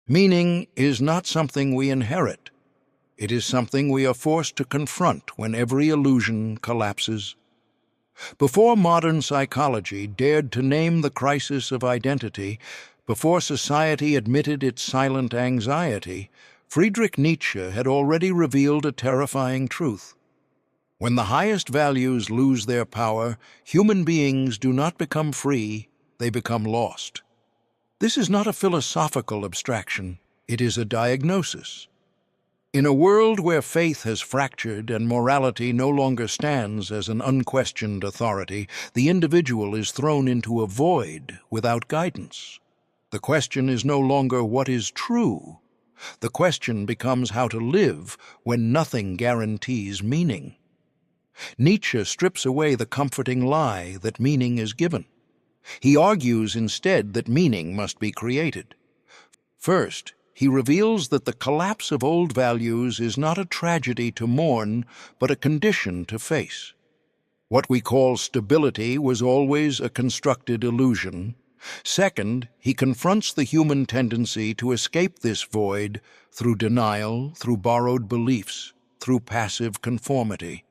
Meaning is not something we inherit. It is something we are forced to confront when every illusion collapses. Before modern psychology dared to name the crisis of identity, before society admitted its silent anxiety, Friedrich Nietzsche had already revealed a terrifying truth. When the highest values lose their power, human beings do not become free, they become lost. This is not a philosophical abstraction, it is a diagnosis. In a world where faith has fractured and morality no longer stands as an unquestioned authority, the individual is thrown into a void without guidance. The question is no longer what is true. The question becomes how to live when nothing guarantees meaning. Nietzsche strips away the comforting lie that meaning is given. He argues instead that meaning must be created. First, he reveals that the collapse of old values is not a tragedy to mourn, but a condition to face. What we call stability was always a constructed illusion. Second, he confronts the human tendency to escape this void through denial, through borrowed beliefs, through passive conformity.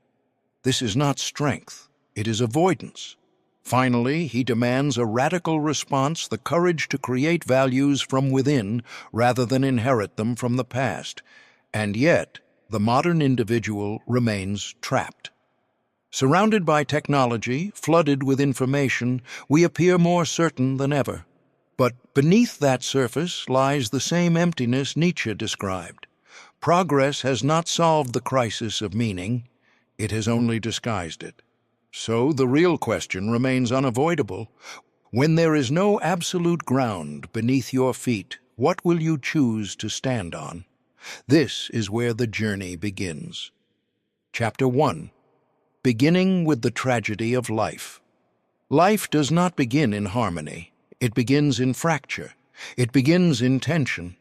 This is not strength, it is avoidance. Finally, he demands a radical response, the courage to create values from within rather than inherit them from the past. And yet, the modern individual remains trapped. Surrounded by technology, flooded with information, we appear more certain than ever. But beneath that surface lies the same emptiness Nietzsche described. Progress has not solved the crisis of meaning, it has only disguised it. So the real question remains unavoidable. When there is no absolute ground beneath your feet, what will you choose to stand on? This is where the journey begins. Chapter 1. Beginning with the tragedy of life. Life does not begin in harmony. It begins in fracture. It begins in tension.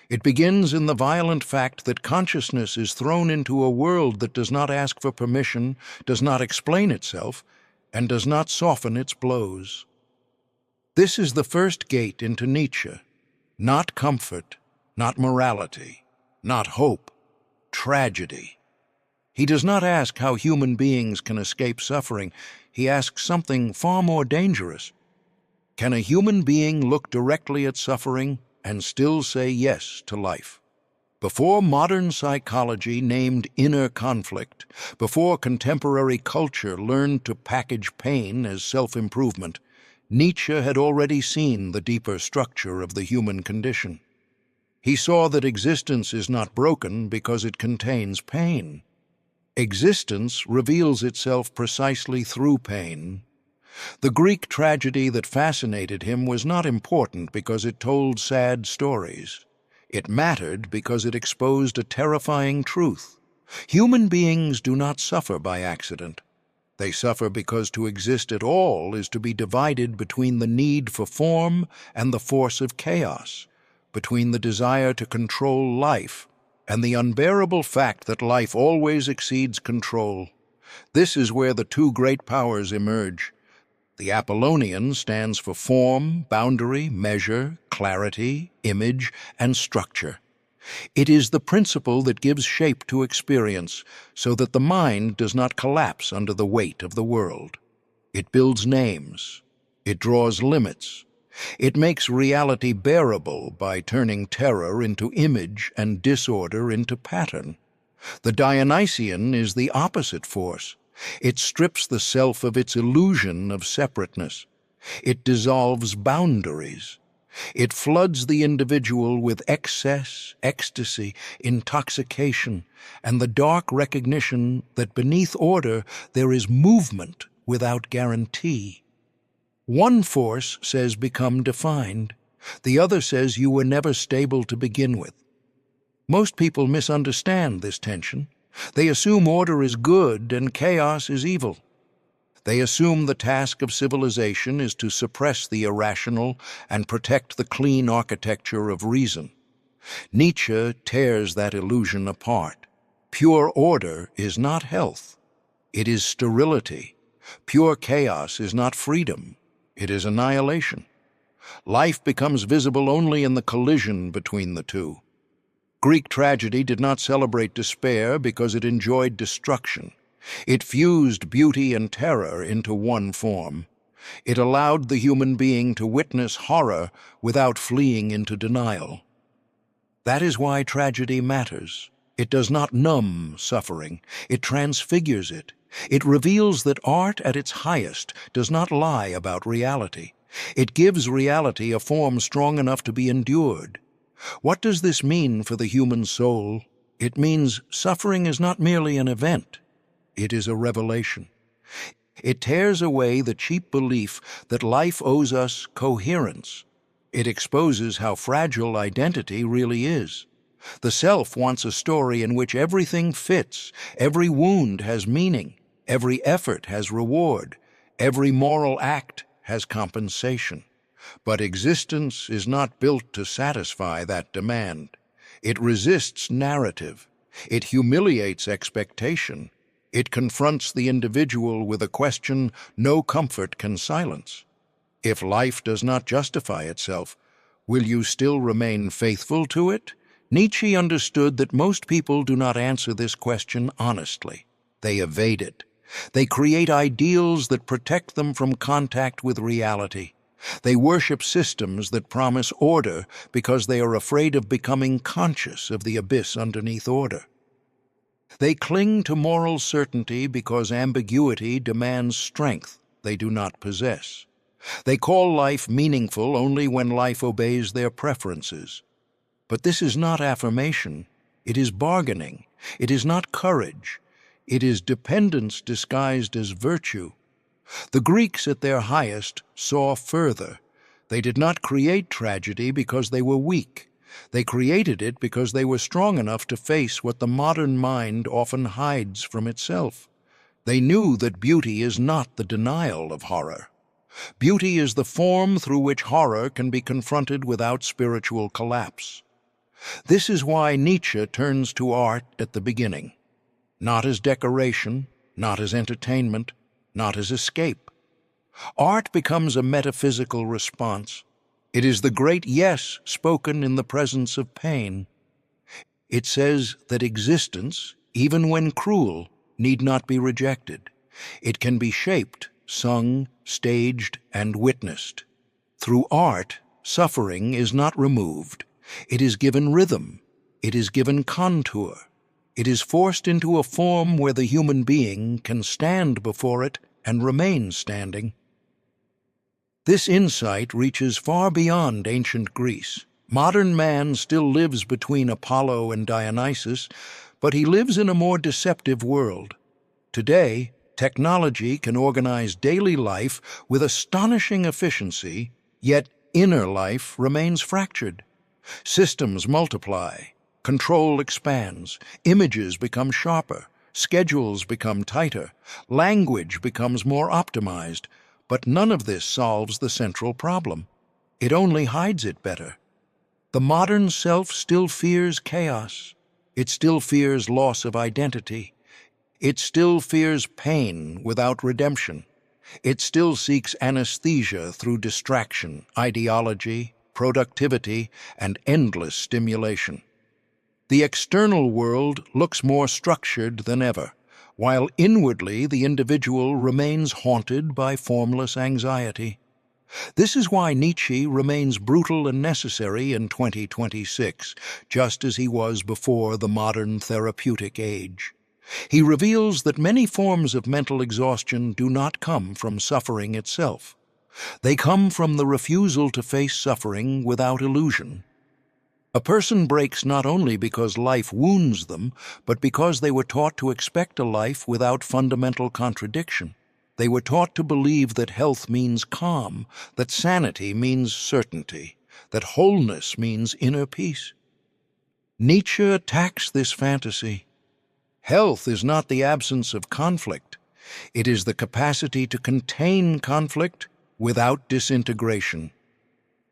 It begins in the violent fact that consciousness is thrown into a world that does not ask for permission, does not explain itself, and does not soften its blows. This is the first gate into Nietzsche. Not comfort, not morality, not hope, tragedy. He does not ask how human beings can escape suffering. He asks something far more dangerous. Can a human being look directly at suffering and still say yes to life? Before modern psychology named inner conflict, before contemporary culture learned to package pain as self-improvement, Nietzsche had already seen the deeper structure of the human condition. He saw that existence is not broken because it contains pain. Existence reveals itself precisely through pain. The Greek tragedy that fascinated him was not important because it told sad stories. It mattered because it exposed a terrifying truth. Human beings do not suffer by accident. They suffer because to exist at all is to be divided between the need for form and the force of chaos, between the desire to control life and the unbearable fact that life always exceeds control. This is where the two great powers emerge. The Apollonian stands for form, boundary, measure, clarity, image, and structure. It is the principle that gives shape to experience, so that the mind does not collapse under the weight of the world. It builds names. It draws limits. It makes reality bearable by turning terror into image and disorder into pattern. The Dionysian is the opposite force. It strips the self of its illusion of separateness. It dissolves boundaries. It floods the individual with excess, ecstasy, intoxication, and the dark recognition that beneath order there is movement without guarantee. One force says become defined. The other says you were never stable to begin with. Most people misunderstand this tension. They assume order is good and chaos is evil. They assume the task of civilization is to suppress the irrational and protect the clean architecture of reason. Nietzsche tears that illusion apart. Pure order is not health. It is sterility. Pure chaos is not freedom. It is annihilation. Life becomes visible only in the collision between the two. Greek tragedy did not celebrate despair because it enjoyed destruction. It fused beauty and terror into one form. It allowed the human being to witness horror without fleeing into denial. That is why tragedy matters. It does not numb suffering. It transfigures it. It reveals that art at its highest does not lie about reality. It gives reality a form strong enough to be endured. What does this mean for the human soul? It means suffering is not merely an event. It is a revelation. It tears away the cheap belief that life owes us coherence. It exposes how fragile identity really is. The self wants a story in which everything fits, every wound has meaning, every effort has reward, every moral act has compensation. But existence is not built to satisfy that demand. It resists narrative. It humiliates expectation. It confronts the individual with a question no comfort can silence. If life does not justify itself, will you still remain faithful to it? Nietzsche understood that most people do not answer this question honestly. They evade it. They create ideals that protect them from contact with reality. They worship systems that promise order because they are afraid of becoming conscious of the abyss underneath order. They cling to moral certainty because ambiguity demands strength they do not possess. They call life meaningful only when life obeys their preferences. But this is not affirmation. It is bargaining. It is not courage. It is dependence disguised as virtue. The Greeks at their highest saw further. They did not create tragedy because they were weak. They created it because they were strong enough to face what the modern mind often hides from itself. They knew that beauty is not the denial of horror. Beauty is the form through which horror can be confronted without spiritual collapse. This is why Nietzsche turns to art at the beginning. Not as decoration, not as entertainment, not as escape. Art becomes a metaphysical response. It is the great yes spoken in the presence of pain. It says that existence, even when cruel, need not be rejected. It can be shaped, sung, staged, and witnessed. Through art, suffering is not removed. It is given rhythm. It is given contour. It is forced into a form where the human being can stand before it and remain standing. This insight reaches far beyond ancient Greece. Modern man still lives between Apollo and Dionysus, but he lives in a more deceptive world. Today, technology can organize daily life with astonishing efficiency, yet inner life remains fractured. Systems multiply, control expands, images become sharper, schedules become tighter, language becomes more optimized, but none of this solves the central problem. It only hides it better. The modern self still fears chaos. It still fears loss of identity. It still fears pain without redemption. It still seeks anesthesia through distraction, ideology, productivity, and endless stimulation. The external world looks more structured than ever, while inwardly the individual remains haunted by formless anxiety. This is why Nietzsche remains brutal and necessary in 2026, just as he was before the modern therapeutic age. He reveals that many forms of mental exhaustion do not come from suffering itself. They come from the refusal to face suffering without illusion. A person breaks not only because life wounds them, but because they were taught to expect a life without fundamental contradiction. They were taught to believe that health means calm, that sanity means certainty, that wholeness means inner peace. Nietzsche attacks this fantasy. Health is not the absence of conflict. It is the capacity to contain conflict without disintegration.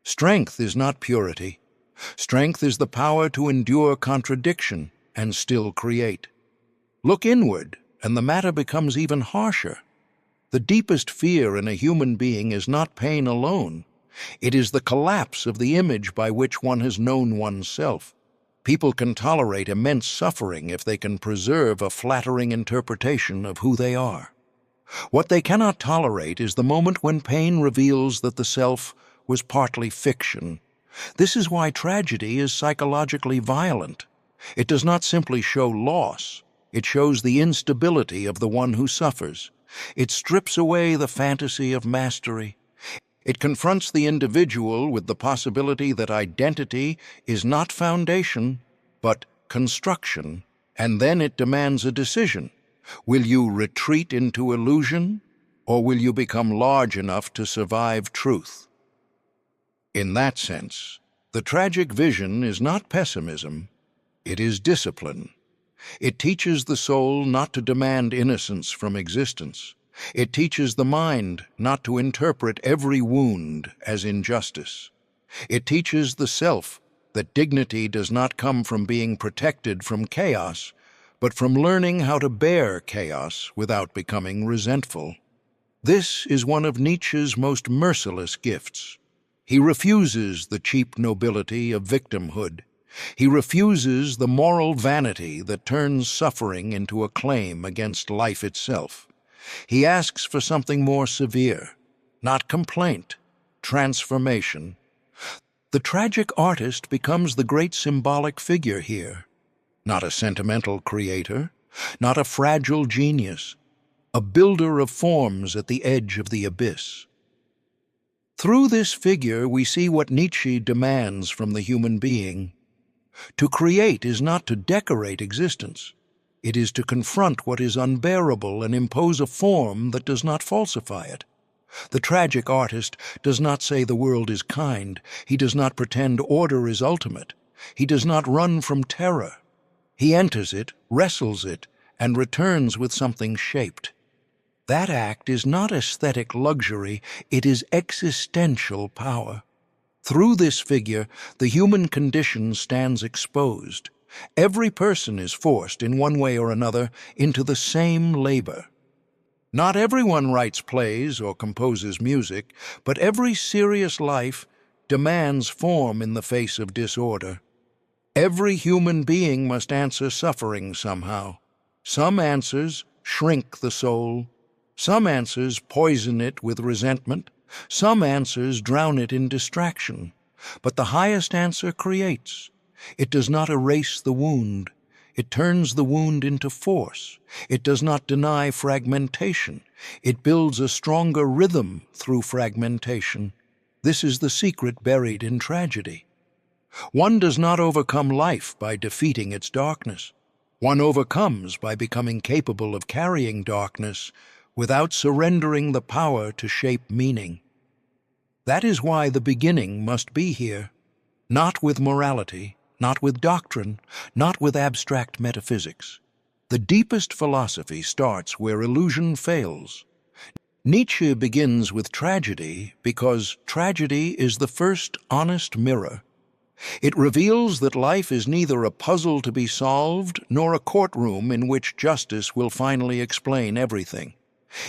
Strength is not purity. Strength is the power to endure contradiction and still create. Look inward, and the matter becomes even harsher. The deepest fear in a human being is not pain alone. It is the collapse of the image by which one has known oneself. People can tolerate immense suffering if they can preserve a flattering interpretation of who they are. What they cannot tolerate is the moment when pain reveals that the self was partly fiction. This is why tragedy is psychologically violent. It does not simply show loss. It shows the instability of the one who suffers. It strips away the fantasy of mastery. It confronts the individual with the possibility that identity is not foundation, but construction, and then it demands a decision. Will you retreat into illusion, or will you become large enough to survive truth? In that sense, the tragic vision is not pessimism, it is discipline. It teaches the soul not to demand innocence from existence. It teaches the mind not to interpret every wound as injustice. It teaches the self that dignity does not come from being protected from chaos, but from learning how to bear chaos without becoming resentful. This is one of Nietzsche's most merciless gifts. He refuses the cheap nobility of victimhood. He refuses the moral vanity that turns suffering into a claim against life itself. He asks for something more severe, not complaint, transformation. The tragic artist becomes the great symbolic figure here, not a sentimental creator, not a fragile genius, a builder of forms at the edge of the abyss. Through this figure we see what Nietzsche demands from the human being. To create is not to decorate existence. It is to confront what is unbearable and impose a form that does not falsify it. The tragic artist does not say the world is kind. He does not pretend order is ultimate. He does not run from terror. He enters it, wrestles it, and returns with something shaped. That act is not aesthetic luxury, it is existential power. Through this figure, the human condition stands exposed. Every person is forced, in one way or another, into the same labor. Not everyone writes plays or composes music, but every serious life demands form in the face of disorder. Every human being must answer suffering somehow. Some answers shrink the soul. Some answers poison it with resentment. Some answers drown it in distraction. But the highest answer creates. It does not erase the wound. It turns the wound into force. It does not deny fragmentation. It builds a stronger rhythm through fragmentation. This is the secret buried in tragedy. One does not overcome life by defeating its darkness. One overcomes by becoming capable of carrying darkness without surrendering the power to shape meaning. That is why the beginning must be here, not with morality, not with doctrine, not with abstract metaphysics. The deepest philosophy starts where illusion fails. Nietzsche begins with tragedy because tragedy is the first honest mirror. It reveals that life is neither a puzzle to be solved nor a courtroom in which justice will finally explain everything.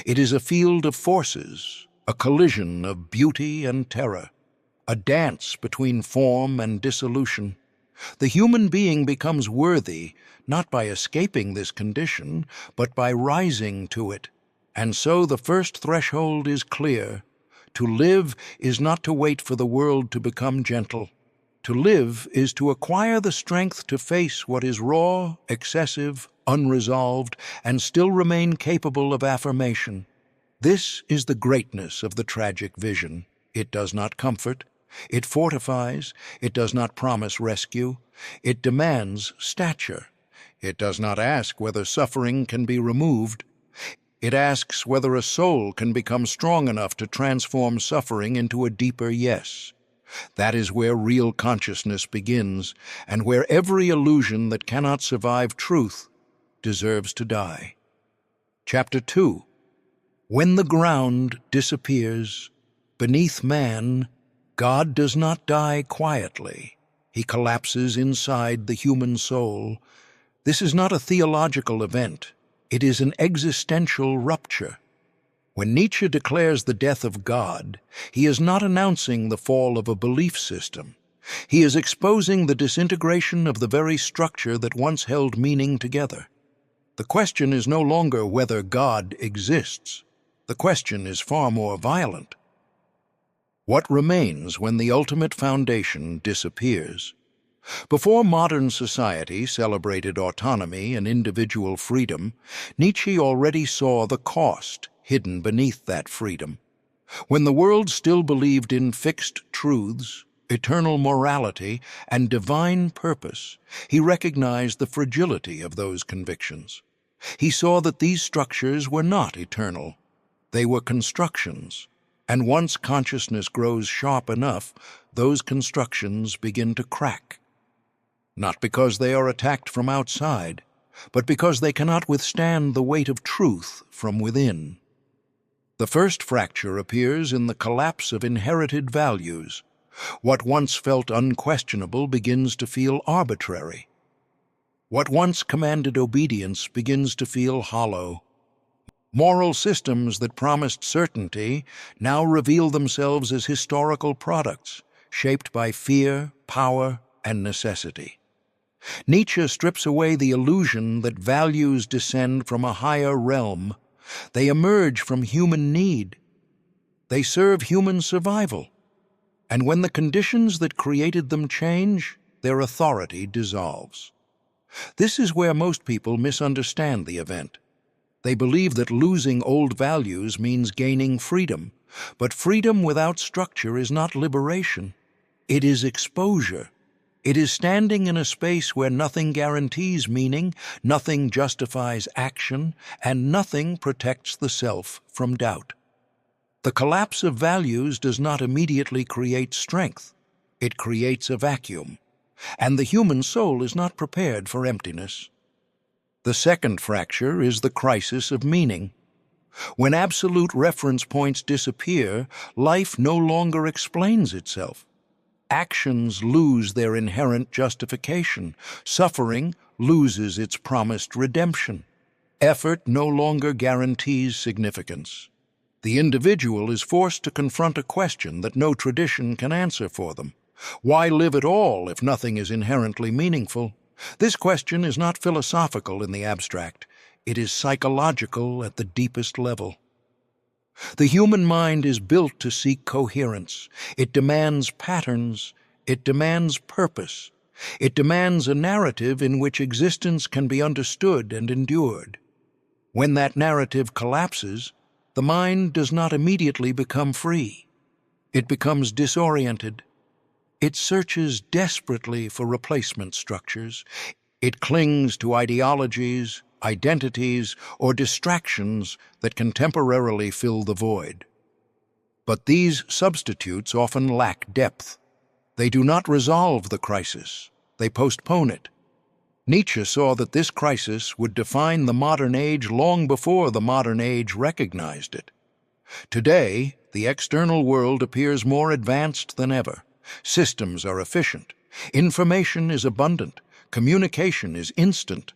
It is a field of forces, a collision of beauty and terror, a dance between form and dissolution. The human being becomes worthy not by escaping this condition, but by rising to it. And so the first threshold is clear. To live is not to wait for the world to become gentle. To live is to acquire the strength to face what is raw, excessive, unresolved, and still remain capable of affirmation. This is the greatness of the tragic vision. It does not comfort. It fortifies. It does not promise rescue. It demands stature. It does not ask whether suffering can be removed. It asks whether a soul can become strong enough to transform suffering into a deeper yes. That is where real consciousness begins, and where every illusion that cannot survive truth deserves to die. Chapter 2. When the ground disappears beneath man, God does not die quietly. He collapses inside the human soul. This is not a theological event. It is an existential rupture. When Nietzsche declares the death of God, he is not announcing the fall of a belief system. He is exposing the disintegration of the very structure that once held meaning together. The question is no longer whether God exists. The question is far more violent. What remains when the ultimate foundation disappears? Before modern society celebrated autonomy and individual freedom, Nietzsche already saw the cost hidden beneath that freedom. When the world still believed in fixed truths, eternal morality, and divine purpose, he recognized the fragility of those convictions. He saw that these structures were not eternal. They were constructions, and once consciousness grows sharp enough, those constructions begin to crack. Not because they are attacked from outside, but because they cannot withstand the weight of truth from within. The first fracture appears in the collapse of inherited values. What once felt unquestionable begins to feel arbitrary. What once commanded obedience begins to feel hollow. Moral systems that promised certainty now reveal themselves as historical products, shaped by fear, power, and necessity. Nietzsche strips away the illusion that values descend from a higher realm. They emerge from human need. They serve human survival. And when the conditions that created them change, their authority dissolves. This is where most people misunderstand the event. They believe that losing old values means gaining freedom, but freedom without structure is not liberation. It is exposure. It is standing in a space where nothing guarantees meaning, nothing justifies action, and nothing protects the self from doubt. The collapse of values does not immediately create strength. It creates a vacuum, and the human soul is not prepared for emptiness. The second fracture is the crisis of meaning. When absolute reference points disappear, life no longer explains itself. Actions lose their inherent justification. Suffering loses its promised redemption. Effort no longer guarantees significance. The individual is forced to confront a question that no tradition can answer for them. Why live at all if nothing is inherently meaningful? This question is not philosophical in the abstract. It is psychological at the deepest level. The human mind is built to seek coherence. It demands patterns. It demands purpose. It demands a narrative in which existence can be understood and endured. When that narrative collapses, the mind does not immediately become free. It becomes disoriented. It searches desperately for replacement structures. It clings to ideologies, identities, or distractions that can temporarily fill the void. But these substitutes often lack depth. They do not resolve the crisis. They postpone it. Nietzsche saw that this crisis would define the modern age long before the modern age recognized it. Today, the external world appears more advanced than ever. Systems are efficient. Information is abundant. Communication is instant.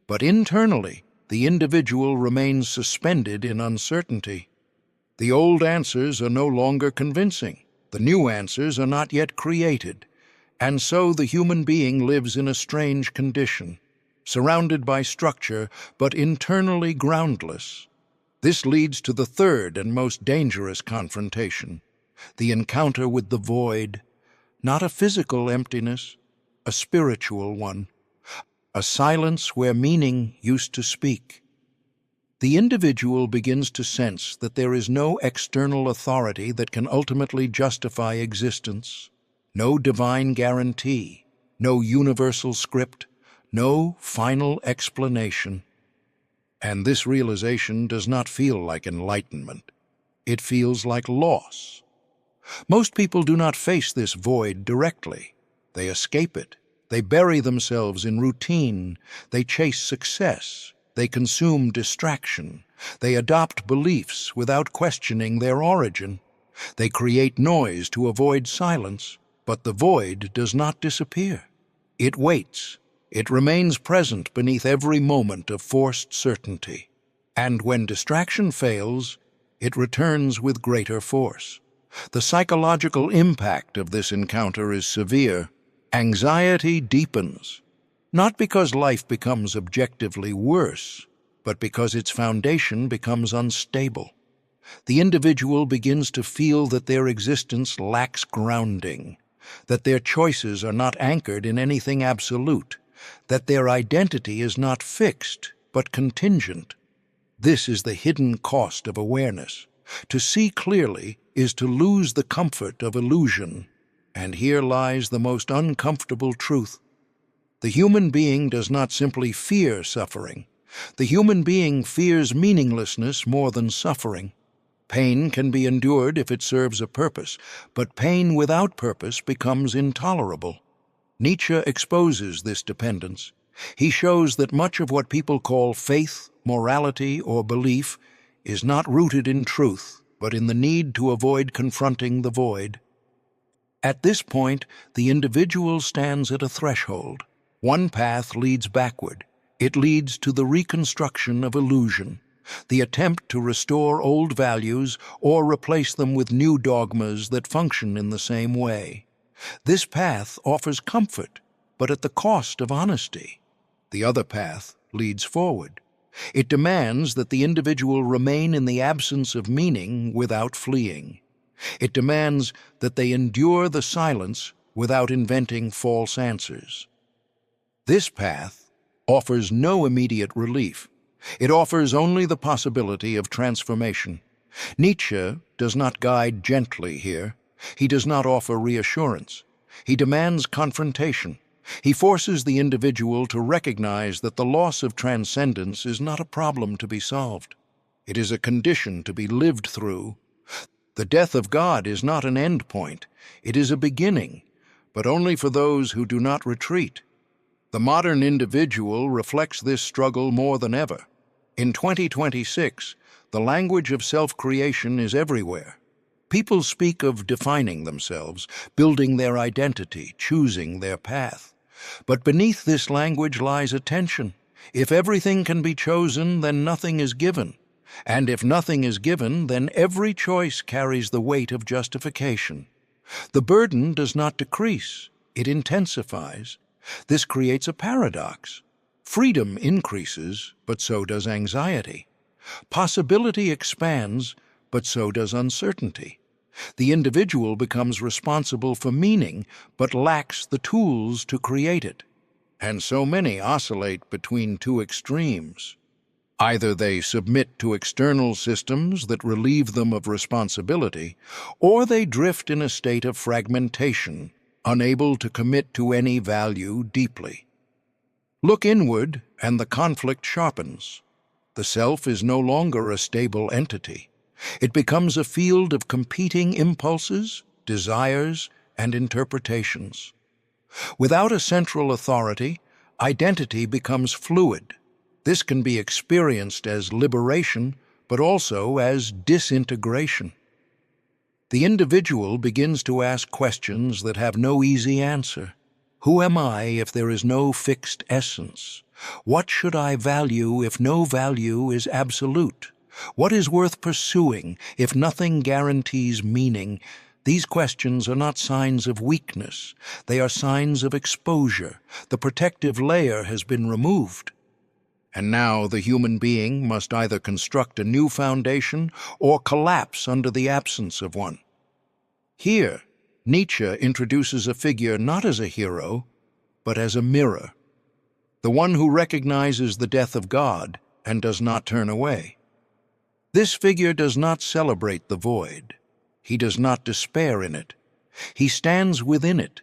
But internally, the individual remains suspended in uncertainty. The old answers are no longer convincing. The new answers are not yet created. And so the human being lives in a strange condition, surrounded by structure, but internally groundless. This leads to the third and most dangerous confrontation, the encounter with the void, not a physical emptiness, a spiritual one, a silence where meaning used to speak. The individual begins to sense that there is no external authority that can ultimately justify existence, no divine guarantee, no universal script, no final explanation. And this realization does not feel like enlightenment. It feels like loss. Most people do not face this void directly. They escape it. They bury themselves in routine. They chase success. They consume distraction. They adopt beliefs without questioning their origin. They create noise to avoid silence. But the void does not disappear. It waits. It remains present beneath every moment of forced certainty. And when distraction fails, it returns with greater force. The psychological impact of this encounter is severe. Anxiety deepens, not because life becomes objectively worse, but because its foundation becomes unstable. The individual begins to feel that their existence lacks grounding, that their choices are not anchored in anything absolute, that their identity is not fixed, but contingent. This is the hidden cost of awareness. To see clearly is to lose the comfort of illusion, and here lies the most uncomfortable truth. The human being does not simply fear suffering. The human being fears meaninglessness more than suffering. Pain can be endured if it serves a purpose, but pain without purpose becomes intolerable. Nietzsche exposes this dependence. He shows that much of what people call faith, morality, or belief is not rooted in truth, but in the need to avoid confronting the void. At this point, the individual stands at a threshold. One path leads backward. It leads to the reconstruction of illusion, the attempt to restore old values or replace them with new dogmas that function in the same way. This path offers comfort, but at the cost of honesty. The other path leads forward. It demands that the individual remain in the absence of meaning without fleeing. It demands that they endure the silence without inventing false answers. This path offers no immediate relief. It offers only the possibility of transformation. Nietzsche does not guide gently here. He does not offer reassurance. He demands confrontation. He forces the individual to recognize that the loss of transcendence is not a problem to be solved. It is a condition to be lived through. The death of God is not an end point. It is a beginning, but only for those who do not retreat. The modern individual reflects this struggle more than ever. In 2026, the language of self-creation is everywhere. People speak of defining themselves, building their identity, choosing their path. But beneath this language lies a tension. If everything can be chosen, then nothing is given. And if nothing is given, then every choice carries the weight of justification. The burden does not decrease, it intensifies. This creates a paradox. Freedom increases, but so does anxiety. Possibility expands, but so does uncertainty. The individual becomes responsible for meaning, but lacks the tools to create it. And so many oscillate between two extremes. Either they submit to external systems that relieve them of responsibility, or they drift in a state of fragmentation, unable to commit to any value deeply. Look inward, and the conflict sharpens. The self is no longer a stable entity. It becomes a field of competing impulses, desires, and interpretations. Without a central authority, identity becomes fluid. This can be experienced as liberation, but also as disintegration. The individual begins to ask questions that have no easy answer. Who am I if there is no fixed essence? What should I value if no value is absolute? What is worth pursuing if nothing guarantees meaning? These questions are not signs of weakness. They are signs of exposure. The protective layer has been removed. And now the human being must either construct a new foundation or collapse under the absence of one. Here, Nietzsche introduces a figure not as a hero, but as a mirror. The one who recognizes the death of God and does not turn away. This figure does not celebrate the void. He does not despair in it. He stands within it.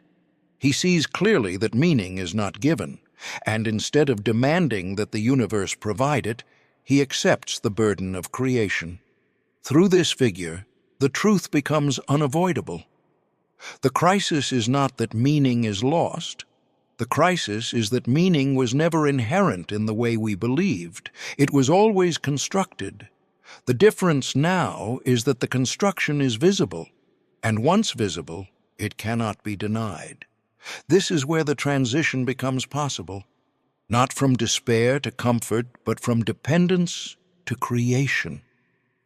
He sees clearly that meaning is not given, and instead of demanding that the universe provide it, he accepts the burden of creation. Through this figure, the truth becomes unavoidable. The crisis is not that meaning is lost. The crisis is that meaning was never inherent in the way we believed. It was always constructed. The difference now is that the construction is visible, and once visible, it cannot be denied. This is where the transition becomes possible, not from despair to comfort, but from dependence to creation.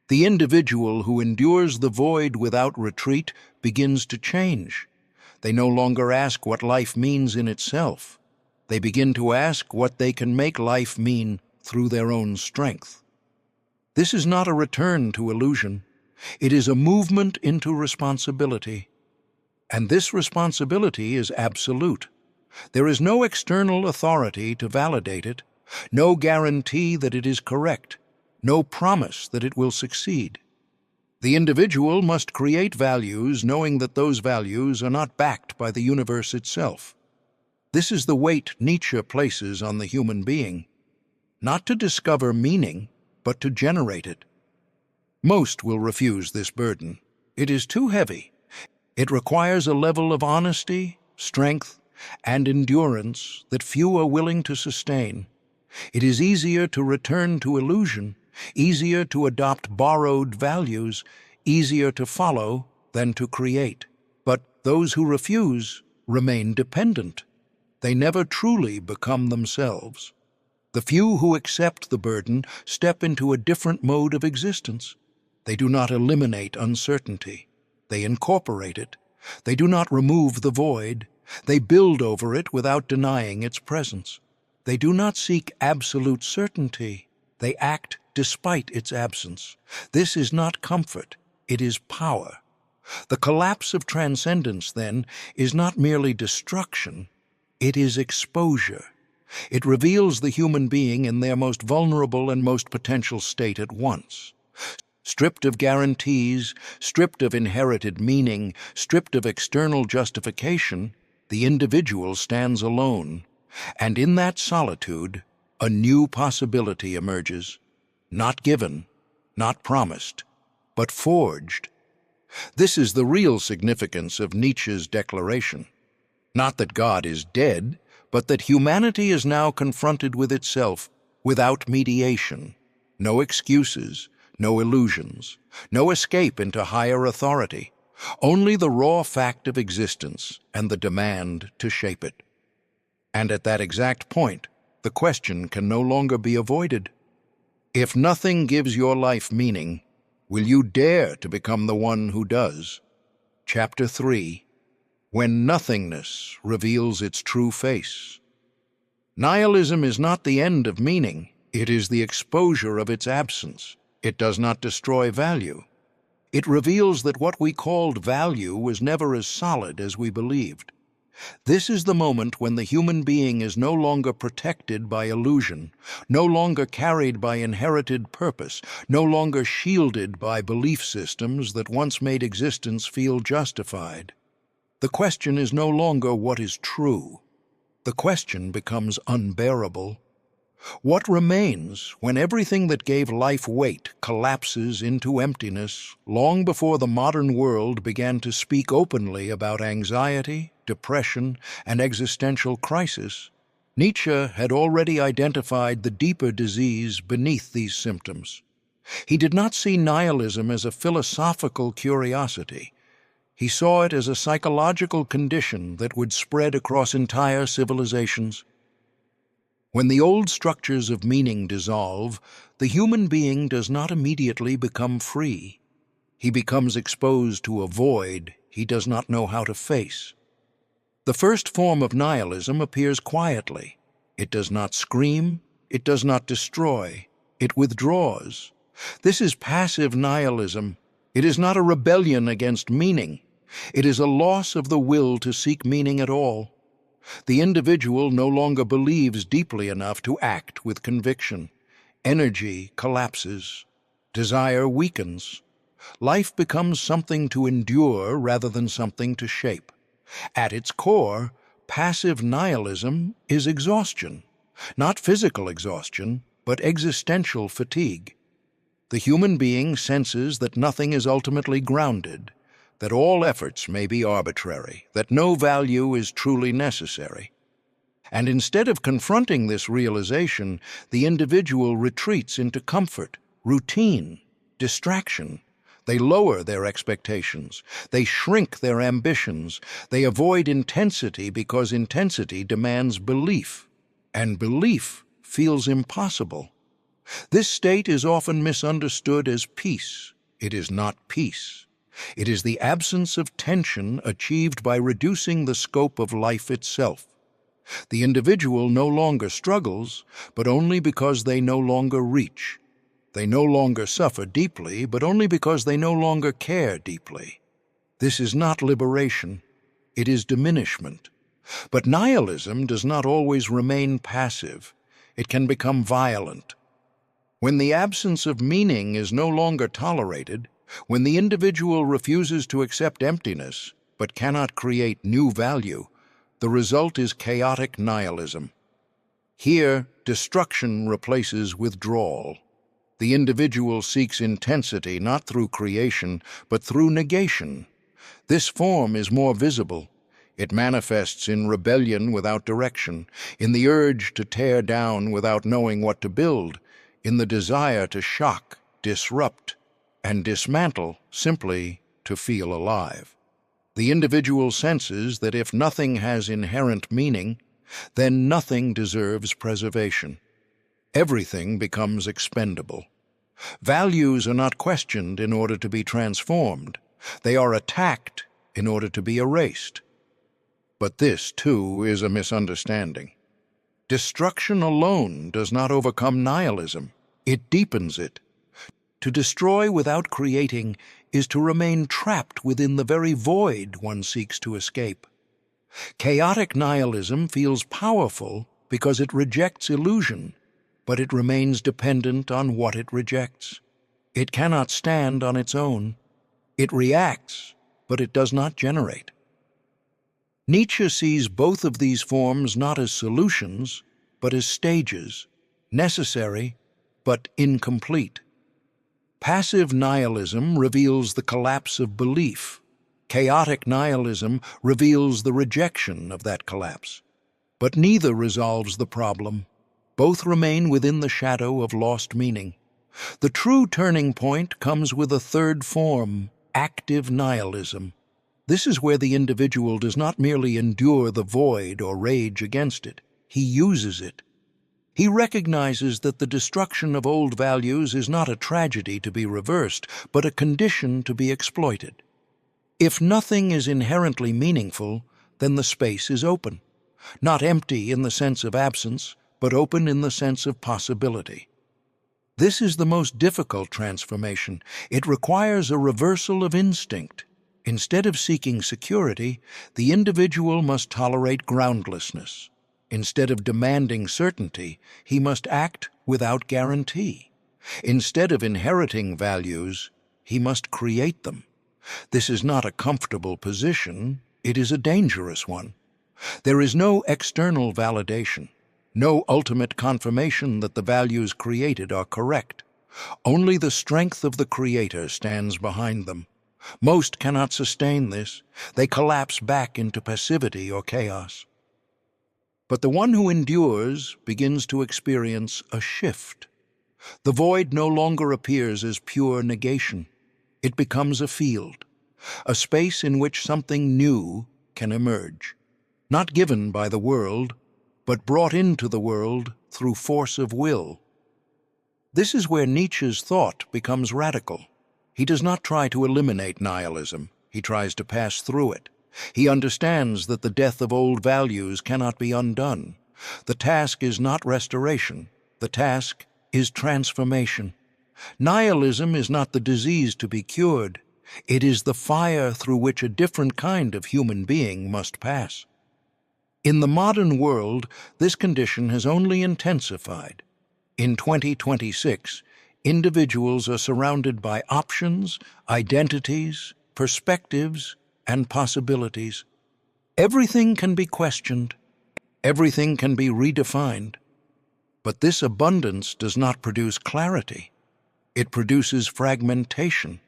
The individual who endures the void without retreat begins to change. They no longer ask what life means in itself. They begin to ask what they can make life mean through their own strength. This is not a return to illusion. It is a movement into responsibility. And this responsibility is absolute. There is no external authority to validate it, no guarantee that it is correct, no promise that it will succeed. The individual must create values knowing that those values are not backed by the universe itself. This is the weight Nietzsche places on the human being, not to discover meaning, but to generate it. Most will refuse this burden. It is too heavy. It requires a level of honesty, strength, and endurance that few are willing to sustain. It is easier to return to illusion, easier to adopt borrowed values, easier to follow than to create. But those who refuse remain dependent. They never truly become themselves. The few who accept the burden step into a different mode of existence. They do not eliminate uncertainty. They incorporate it. They do not remove the void. They build over it without denying its presence. They do not seek absolute certainty. They act despite its absence. This is not comfort. It is power. The collapse of transcendence, then, is not merely destruction. It is exposure. It reveals the human being in their most vulnerable and most potential state at once. Stripped of guarantees, stripped of inherited meaning, stripped of external justification, the individual stands alone. And in that solitude, a new possibility emerges. Not given, not promised, but forged. This is the real significance of Nietzsche's declaration. Not that God is dead, but that humanity is now confronted with itself without mediation. No excuses, no illusions, no escape into higher authority. Only the raw fact of existence and the demand to shape it. And at that exact point, the question can no longer be avoided. If nothing gives your life meaning, will you dare to become the one who does? Chapter 3. When nothingness reveals its true face. Nihilism is not the end of meaning. It is the exposure of its absence. It does not destroy value. It reveals that what we called value was never as solid as we believed. This is the moment when the human being is no longer protected by illusion, no longer carried by inherited purpose, no longer shielded by belief systems that once made existence feel justified. The question is no longer what is true. The question becomes unbearable. What remains when everything that gave life weight collapses into emptiness long before the modern world began to speak openly about anxiety, depression, and existential crisis? Nietzsche had already identified the deeper disease beneath these symptoms. He did not see nihilism as a philosophical curiosity. He saw it as a psychological condition that would spread across entire civilizations. When the old structures of meaning dissolve, the human being does not immediately become free. He becomes exposed to a void he does not know how to face. The first form of nihilism appears quietly. It does not scream, it does not destroy, it withdraws. This is passive nihilism. It is not a rebellion against meaning. It is a loss of the will to seek meaning at all. The individual no longer believes deeply enough to act with conviction. Energy collapses. Desire weakens. Life becomes something to endure rather than something to shape. At its core, passive nihilism is exhaustion. Not physical exhaustion, but existential fatigue. The human being senses that nothing is ultimately grounded, that all efforts may be arbitrary, that no value is truly necessary. And instead of confronting this realization, the individual retreats into comfort, routine, distraction. They lower their expectations. They shrink their ambitions. They avoid intensity because intensity demands belief, and belief feels impossible. This state is often misunderstood as peace. It is not peace. It is the absence of tension achieved by reducing the scope of life itself. The individual no longer struggles, but only because they no longer reach. They no longer suffer deeply, but only because they no longer care deeply. This is not liberation. It is diminishment. But nihilism does not always remain passive. It can become violent. When the absence of meaning is no longer tolerated, when the individual refuses to accept emptiness but cannot create new value, the result is chaotic nihilism. Here, destruction replaces withdrawal. The individual seeks intensity not through creation, but through negation. This form is more visible. It manifests in rebellion without direction, in the urge to tear down without knowing what to build, in the desire to shock, disrupt, and dismantle simply to feel alive. The individual senses that if nothing has inherent meaning, then nothing deserves preservation. Everything becomes expendable. Values are not questioned in order to be transformed. They are attacked in order to be erased. But this, too, is a misunderstanding. Destruction alone does not overcome nihilism. It deepens it. To destroy without creating is to remain trapped within the very void one seeks to escape. Chaotic nihilism feels powerful because it rejects illusion, but it remains dependent on what it rejects. It cannot stand on its own. It reacts, but it does not generate. Nietzsche sees both of these forms not as solutions, but as stages, necessary but incomplete. Passive nihilism reveals the collapse of belief. Chaotic nihilism reveals the rejection of that collapse. But neither resolves the problem. Both remain within the shadow of lost meaning. The true turning point comes with a third form, active nihilism. This is where the individual does not merely endure the void or rage against it. He uses it. He recognizes that the destruction of old values is not a tragedy to be reversed, but a condition to be exploited. If nothing is inherently meaningful, then the space is open. Not empty in the sense of absence, but open in the sense of possibility. This is the most difficult transformation. It requires a reversal of instinct. Instead of seeking security, the individual must tolerate groundlessness. Instead of demanding certainty, he must act without guarantee. Instead of inheriting values, he must create them. This is not a comfortable position, it is a dangerous one. There is no external validation, no ultimate confirmation that the values created are correct. Only the strength of the Creator stands behind them. Most cannot sustain this. They collapse back into passivity or chaos. But the one who endures begins to experience a shift. The void no longer appears as pure negation. It becomes a field, a space in which something new can emerge, not given by the world, but brought into the world through force of will. This is where Nietzsche's thought becomes radical. He does not try to eliminate nihilism. He tries to pass through it. He understands that the death of old values cannot be undone. The task is not restoration. The task is transformation. Nihilism is not the disease to be cured. It is the fire through which a different kind of human being must pass. In the modern world, this condition has only intensified. In 2026, individuals are surrounded by options, identities, perspectives, and possibilities. Everything can be questioned. Everything can be redefined. But this abundance does not produce clarity. It produces fragmentation.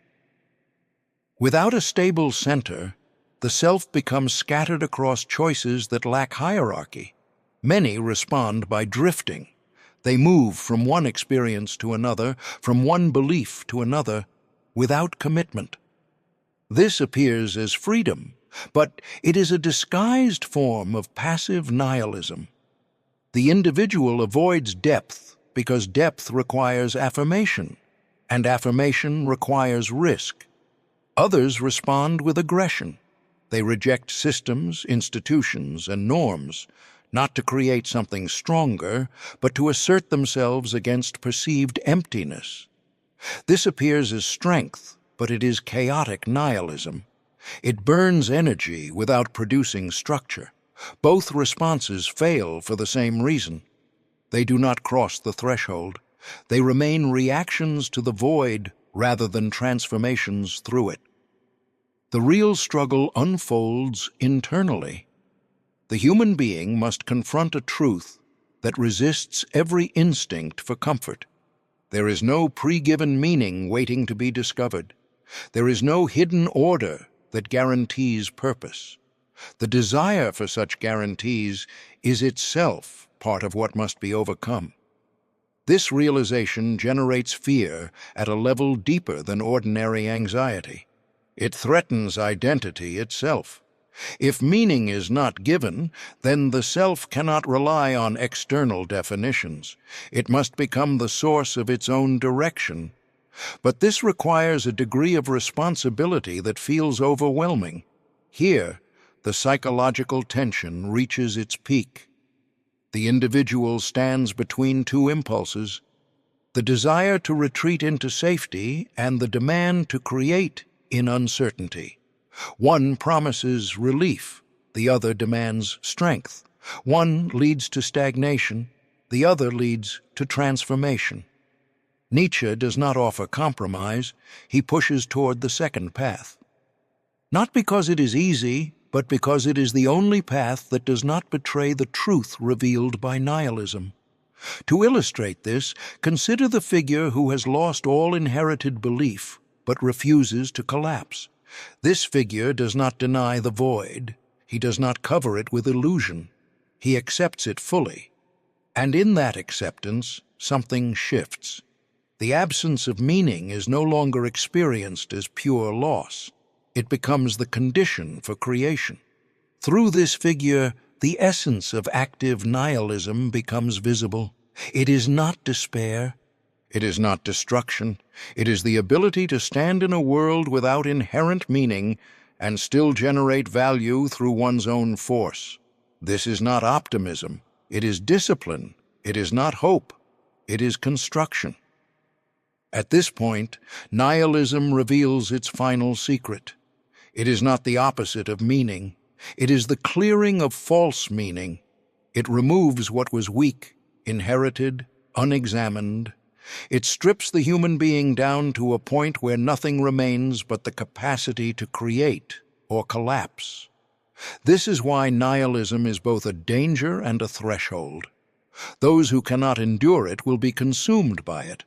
Without a stable center, the self becomes scattered across choices that lack hierarchy. Many respond by drifting. They move from one experience to another, from one belief to another, without commitment. This appears as freedom, but it is a disguised form of passive nihilism. The individual avoids depth because depth requires affirmation, and affirmation requires risk. Others respond with aggression. They reject systems, institutions, and norms, not to create something stronger, but to assert themselves against perceived emptiness. This appears as strength, but it is chaotic nihilism. It burns energy without producing structure. Both responses fail for the same reason. They do not cross the threshold. They remain reactions to the void rather than transformations through it. The real struggle unfolds internally. The human being must confront a truth that resists every instinct for comfort. There is no pre-given meaning waiting to be discovered. There is no hidden order that guarantees purpose. The desire for such guarantees is itself part of what must be overcome. This realization generates fear at a level deeper than ordinary anxiety. It threatens identity itself. If meaning is not given, then the self cannot rely on external definitions. It must become the source of its own direction. But this requires a degree of responsibility that feels overwhelming. Here, the psychological tension reaches its peak. The individual stands between two impulses: the desire to retreat into safety and the demand to create in uncertainty. One promises relief, the other demands strength. One leads to stagnation, the other leads to transformation. Nietzsche does not offer compromise, he pushes toward the second path. Not because it is easy, but because it is the only path that does not betray the truth revealed by nihilism. To illustrate this, consider the figure who has lost all inherited belief, but refuses to collapse. This figure does not deny the void. He does not cover it with illusion. He accepts it fully. And in that acceptance, something shifts. The absence of meaning is no longer experienced as pure loss. It becomes the condition for creation. Through this figure, the essence of active nihilism becomes visible. It is not despair. It is not destruction. It is the ability to stand in a world without inherent meaning and still generate value through one's own force. This is not optimism. It is discipline. It is not hope. It is construction. At this point, nihilism reveals its final secret. It is not the opposite of meaning. It is the clearing of false meaning. It removes what was weak, inherited, unexamined. It strips the human being down to a point where nothing remains but the capacity to create or collapse. This is why nihilism is both a danger and a threshold. Those who cannot endure it will be consumed by it.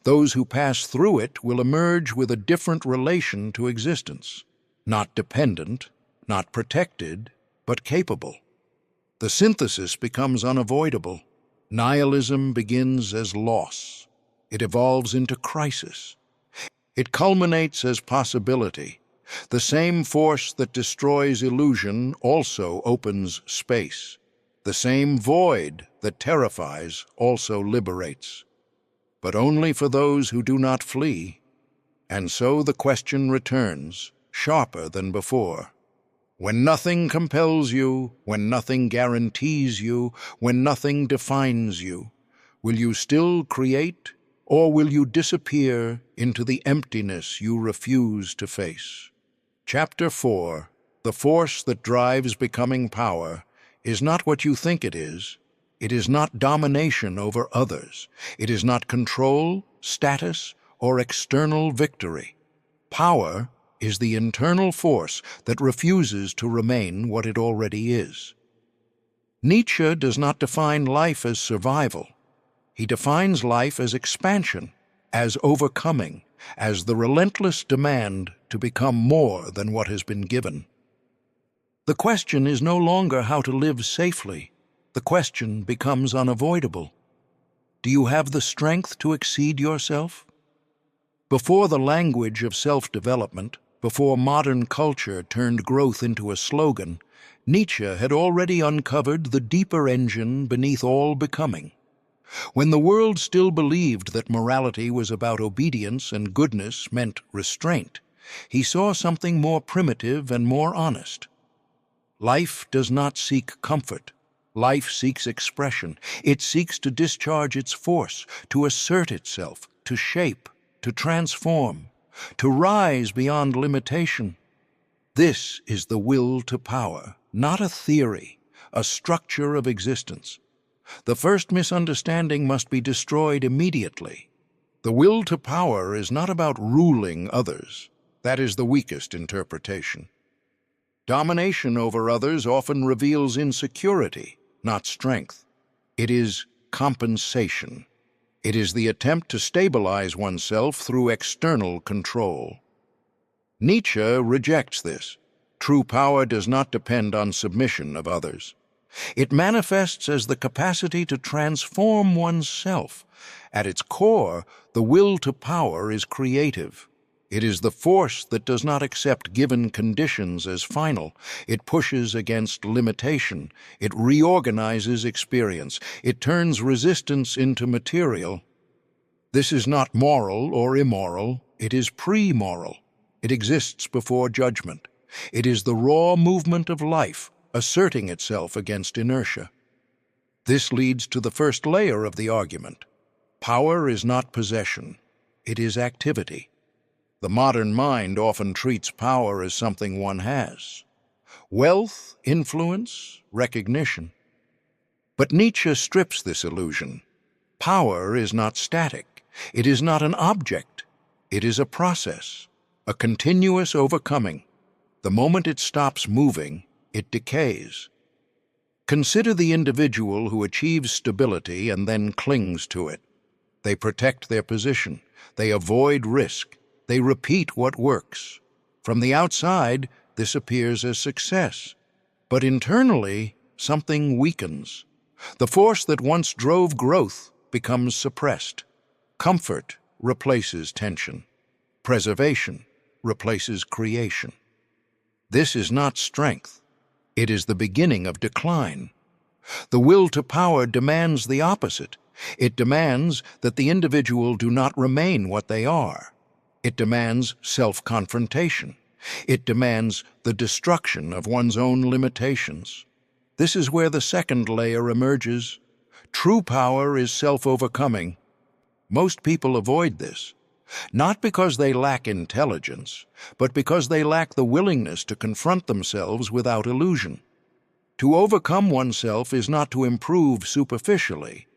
Those who pass through it will emerge with a different relation to existence, not dependent, not protected, but capable. The synthesis becomes unavoidable. Nihilism begins as loss. It evolves into crisis. It culminates as possibility. The same force that destroys illusion also opens space. The same void that terrifies also liberates. But only for those who do not flee. And so the question returns, sharper than before. When nothing compels you, when nothing guarantees you, when nothing defines you, will you still create, or will you disappear into the emptiness you refuse to face? Chapter 4, The Force That Drives Becoming Power, is not what you think it is. It is not domination over others. It is not control, status, or external victory. Power is the internal force that refuses to remain what it already is. Nietzsche does not define life as survival. He defines life as expansion, as overcoming, as the relentless demand to become more than what has been given. The question is no longer how to live safely. The question becomes unavoidable. Do you have the strength to exceed yourself? Before the language of self-development, before modern culture turned growth into a slogan, Nietzsche had already uncovered the deeper engine beneath all becoming. When the world still believed that morality was about obedience and goodness meant restraint, he saw something more primitive and more honest. Life does not seek comfort. Life seeks expression. It seeks to discharge its force, to assert itself, to shape, to transform, to rise beyond limitation. This is the will to power, not a theory, a structure of existence. The first misunderstanding must be destroyed immediately. The will to power is not about ruling others. That is the weakest interpretation. Domination over others often reveals insecurity, not strength. It is compensation. It is the attempt to stabilize oneself through external control. Nietzsche rejects this. True power does not depend on submission of others. It manifests as the capacity to transform oneself. At its core, the will to power is creative. It is the force that does not accept given conditions as final. It pushes against limitation. It reorganizes experience. It turns resistance into material. This is not moral or immoral. It is pre-moral. It exists before judgment. It is the raw movement of life, asserting itself against inertia. This leads to the first layer of the argument. Power is not possession. It is activity. The modern mind often treats power as something one has. Wealth, influence, recognition. But Nietzsche strips this illusion. Power is not static. It is not an object. It is a process, a continuous overcoming. The moment it stops moving, it decays. Consider the individual who achieves stability and then clings to it. They protect their position. They avoid risk. They repeat what works. From the outside, this appears as success. But internally, something weakens. The force that once drove growth becomes suppressed. Comfort replaces tension. Preservation replaces creation. This is not strength. It is the beginning of decline. The will to power demands the opposite. It demands that the individual do not remain what they are. It demands self-confrontation. It demands the destruction of one's own limitations. This is where the second layer emerges. True power is self-overcoming. Most people avoid this, not because they lack intelligence, but because they lack the willingness to confront themselves without illusion. To overcome oneself is not to improve superficially.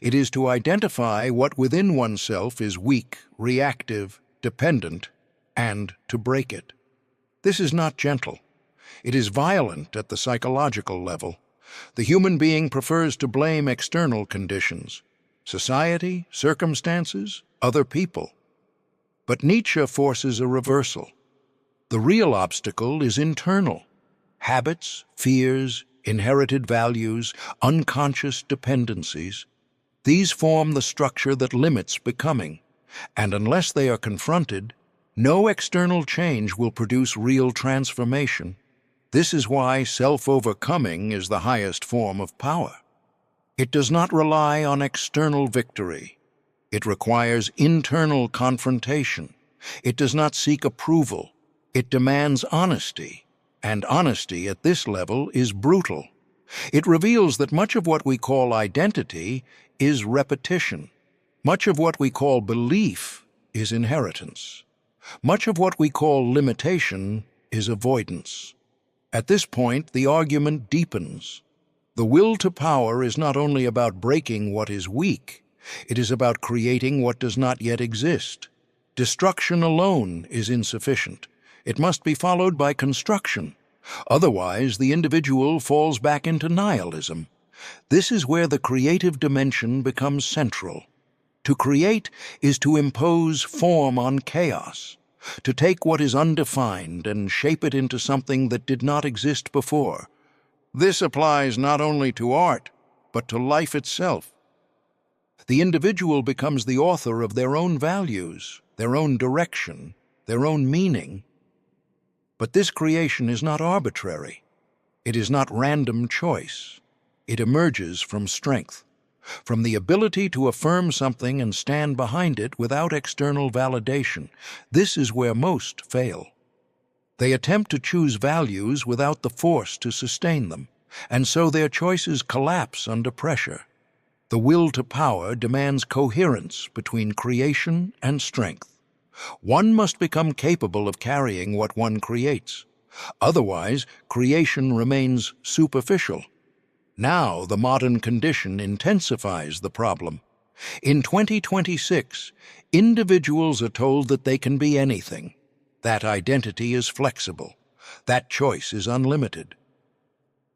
It is to identify what within oneself is weak, reactive, dependent, and to break it. This is not gentle. It is violent at the psychological level. The human being prefers to blame external conditions, society, circumstances, other people. But Nietzsche forces a reversal. The real obstacle is internal. Habits, fears, inherited values, unconscious dependencies. These form the structure that limits becoming. And unless they are confronted, no external change will produce real transformation. This is why self-overcoming is the highest form of power. It does not rely on external victory. It requires internal confrontation. It does not seek approval. It demands honesty. And honesty at this level is brutal. It reveals that much of what we call identity is repetition. Much of what we call belief is inheritance. Much of what we call limitation is avoidance. At this point, the argument deepens. The will to power is not only about breaking what is weak, it is about creating what does not yet exist. Destruction alone is insufficient. It must be followed by construction. Otherwise, the individual falls back into nihilism. This is where the creative dimension becomes central. To create is to impose form on chaos, to take what is undefined and shape it into something that did not exist before. This applies not only to art, but to life itself. The individual becomes the author of their own values, their own direction, their own meaning. But this creation is not arbitrary. It is not random choice. It emerges from strength. from the ability to affirm something and stand behind it without external validation. This is where most fail. They attempt to choose values without the force to sustain them, and so their choices collapse under pressure. The will to power demands coherence between creation and strength. One must become capable of carrying what one creates. Otherwise, creation remains superficial. Now, the modern condition intensifies the problem. In 2026, individuals are told that they can be anything. That identity is flexible. That choice is unlimited.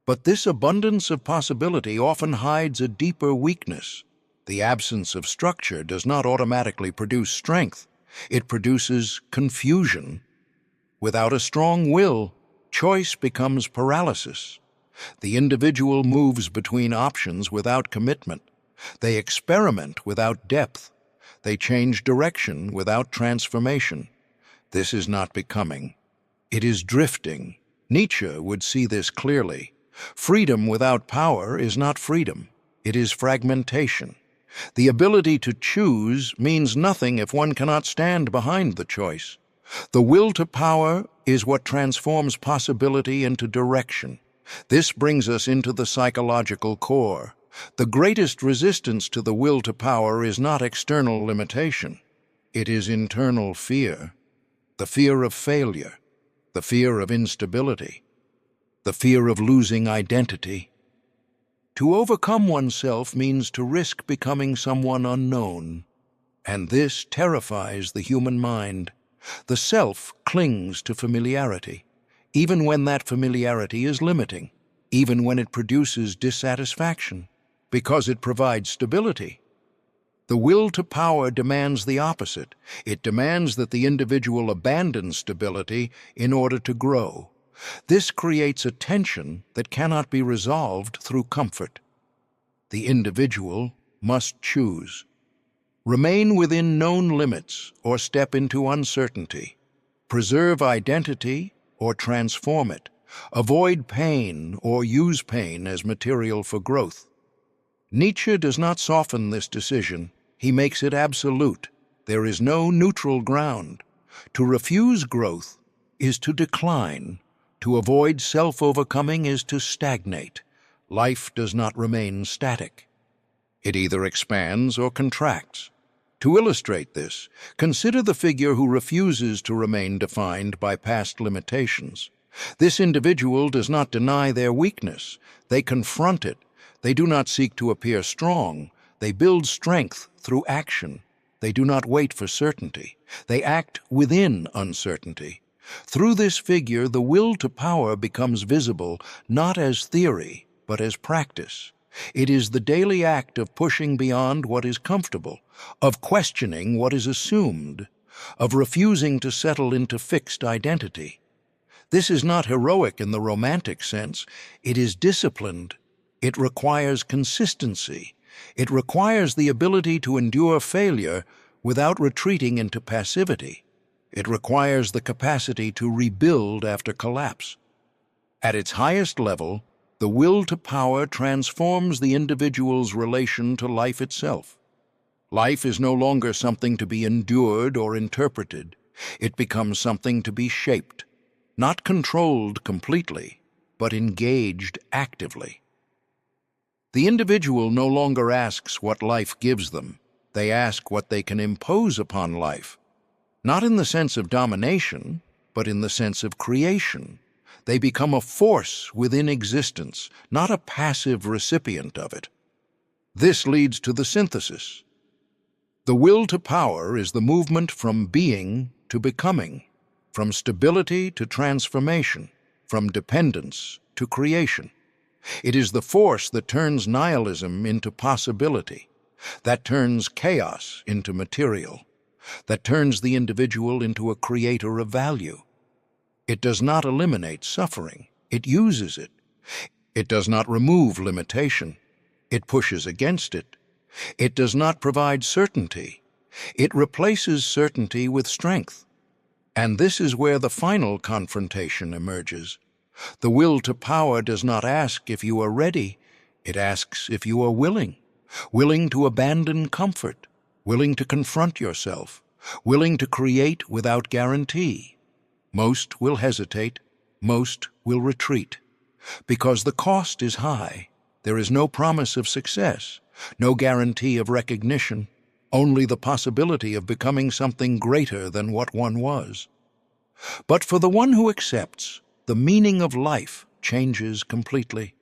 But this abundance of possibility often hides a deeper weakness. The absence of structure does not automatically produce strength. It produces confusion. Without a strong will, choice becomes paralysis. The individual moves between options without commitment. They experiment without depth. They change direction without transformation. This is not becoming. It is drifting. Nietzsche would see this clearly. Freedom without power is not freedom. It is fragmentation. The ability to choose means nothing if one cannot stand behind the choice. The will to power is what transforms possibility into direction. This brings us into the psychological core. The greatest resistance to the will to power is not external limitation. It is internal fear. The fear of failure, the fear of instability, the fear of losing identity. To overcome oneself means to risk becoming someone unknown, and this terrifies the human mind. The self clings to familiarity, even when that familiarity is limiting, even when it produces dissatisfaction, because it provides stability. The will to power demands the opposite. It demands that the individual abandon stability in order to grow. This creates a tension that cannot be resolved through comfort. The individual must choose. Remain within known limits or step into uncertainty. Preserve identity or transform it. Avoid pain or use pain as material for growth. Nietzsche does not soften this decision. He makes it absolute. There is no neutral ground. To refuse growth is to decline. To avoid self-overcoming is to stagnate. Life does not remain static. It either expands or contracts. To illustrate this, consider the figure who refuses to remain defined by past limitations. This individual does not deny their weakness. They confront it. They do not seek to appear strong. They build strength through action. They do not wait for certainty. They act within uncertainty. Through this figure, the will to power becomes visible not as theory, but as practice. It is the daily act of pushing beyond what is comfortable, of questioning what is assumed, of refusing to settle into fixed identity. This is not heroic in the romantic sense. It is disciplined. It requires consistency. It requires the ability to endure failure without retreating into passivity. It requires the capacity to rebuild after collapse. At its highest level, the will to power transforms the individual's relation to life itself. Life is no longer something to be endured or interpreted. It becomes something to be shaped, not controlled completely, but engaged actively. The individual no longer asks what life gives them. They ask what they can impose upon life. Not in the sense of domination, but in the sense of creation. They become a force within existence, not a passive recipient of it. This leads to the synthesis. The will to power is the movement from being to becoming, from stability to transformation, from dependence to creation. It is the force that turns nihilism into possibility, that turns chaos into material, that turns the individual into a creator of value. It does not eliminate suffering. It uses it. It does not remove limitation. It pushes against it. It does not provide certainty. It replaces certainty with strength. And this is where the final confrontation emerges. The will to power does not ask if you are ready. It asks if you are willing. willing to abandon comfort, willing to confront yourself, willing to create without guarantee. Most will hesitate, most will retreat, because the cost is high. There is no promise of success, no guarantee of recognition, only the possibility of becoming something greater than what one was. But for the one who accepts, the meaning of life changes completely.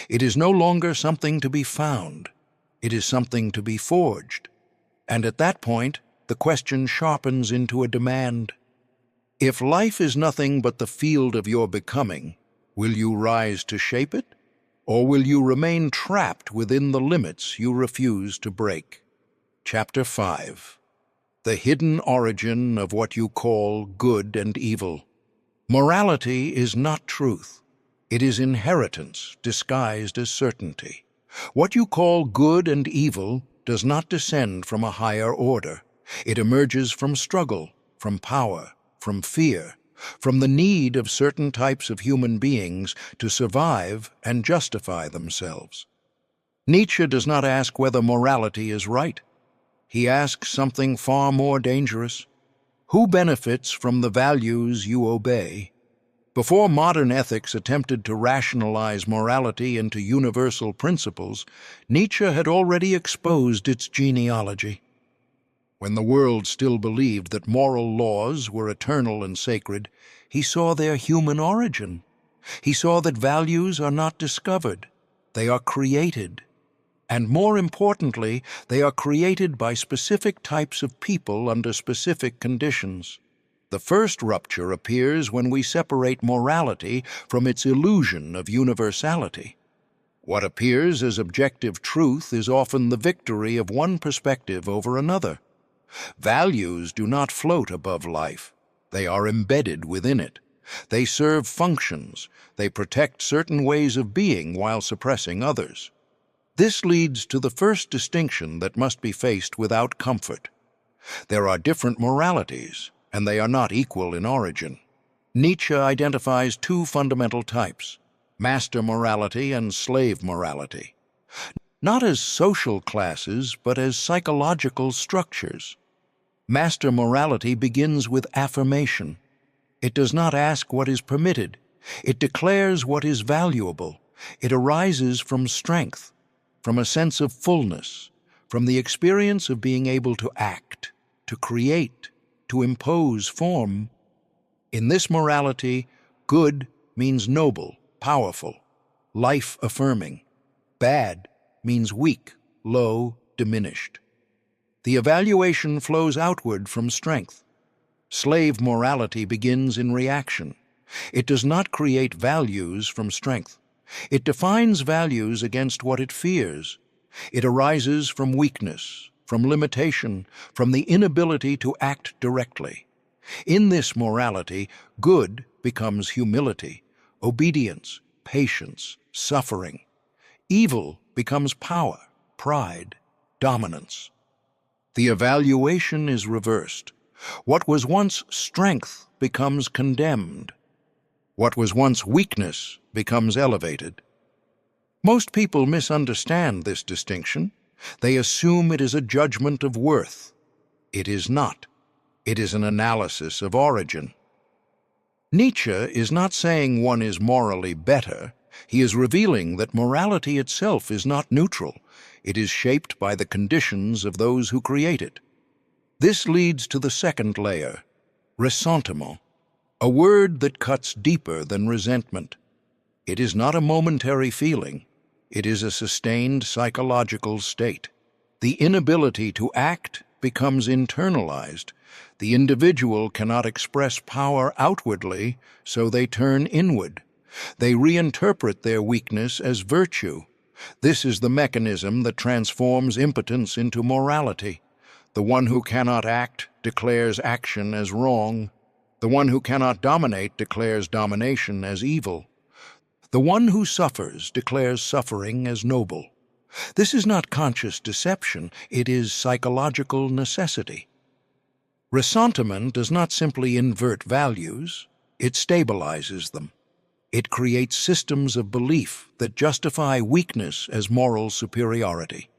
It is no longer something to be found. It is something to be forged. And at that point, the question sharpens into a demand. If life is nothing but the field of your becoming, will you rise to shape it? Or will you remain trapped within the limits you refuse to break? Chapter 5. The hidden origin of what you call good and evil. Morality is not truth. It is inheritance disguised as certainty. What you call good and evil does not descend from a higher order. It emerges from struggle, from power, from fear, from the need of certain types of human beings to survive and justify themselves. Nietzsche does not ask whether morality is right. He asks something far more dangerous. Who benefits from the values you obey? Before modern ethics attempted to rationalize morality into universal principles, Nietzsche had already exposed its genealogy. When the world still believed that moral laws were eternal and sacred, he saw their human origin. He saw that values are not discovered, they are created. And more importantly, they are created by specific types of people under specific conditions. The first rupture appears when we separate morality from its illusion of universality. What appears as objective truth is often the victory of one perspective over another. Values do not float above life. They are embedded within it. They serve functions. They protect certain ways of being while suppressing others. This leads to the first distinction that must be faced without comfort. There are different moralities, and they are not equal in origin. Nietzsche identifies two fundamental types, master morality and slave morality, not as social classes, but as psychological structures. Master morality begins with affirmation. It does not ask what is permitted. It declares what is valuable. It arises from strength, from a sense of fullness, from the experience of being able to act, to create, to impose form. In this morality, good means noble, powerful, life-affirming. Bad means weak, low, diminished. The evaluation flows outward from strength. Slave morality begins in reaction. It does not create values from strength. It defines values against what it fears. It arises from weakness, from limitation, from the inability to act directly. In this morality, good becomes humility, obedience, patience, suffering. Evil becomes power, pride, dominance. The evaluation is reversed. What was once strength becomes condemned. What was once weakness becomes elevated. Most people misunderstand this distinction. They assume it is a judgment of worth. It is not. It is an analysis of origin. Nietzsche is not saying one is morally better. He is revealing that morality itself is not neutral. It is shaped by the conditions of those who create it. This leads to the second layer, ressentiment, a word that cuts deeper than resentment. It is not a momentary feeling. It is a sustained psychological state. The inability to act becomes internalized. The individual cannot express power outwardly, so they turn inward. They reinterpret their weakness as virtue. This is the mechanism that transforms impotence into morality. The one who cannot act declares action as wrong. The one who cannot dominate declares domination as evil. The one who suffers declares suffering as noble. This is not conscious deception, it is psychological necessity. Ressentiment does not simply invert values, it stabilizes them. It creates systems of belief that justify weakness as moral superiority.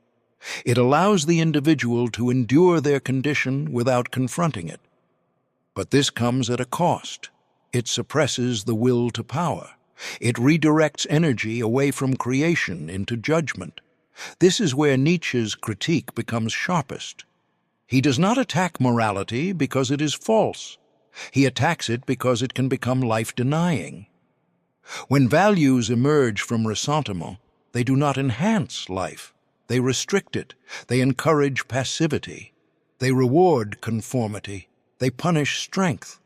It allows the individual to endure their condition without confronting it. But this comes at a cost. It suppresses the will to power. It redirects energy away from creation into judgment. This is where Nietzsche's critique becomes sharpest. He does not attack morality because it is false. He attacks it because it can become life-denying. When values emerge from ressentiment, they do not enhance life. They restrict it. They encourage passivity. They reward conformity. They punish strength.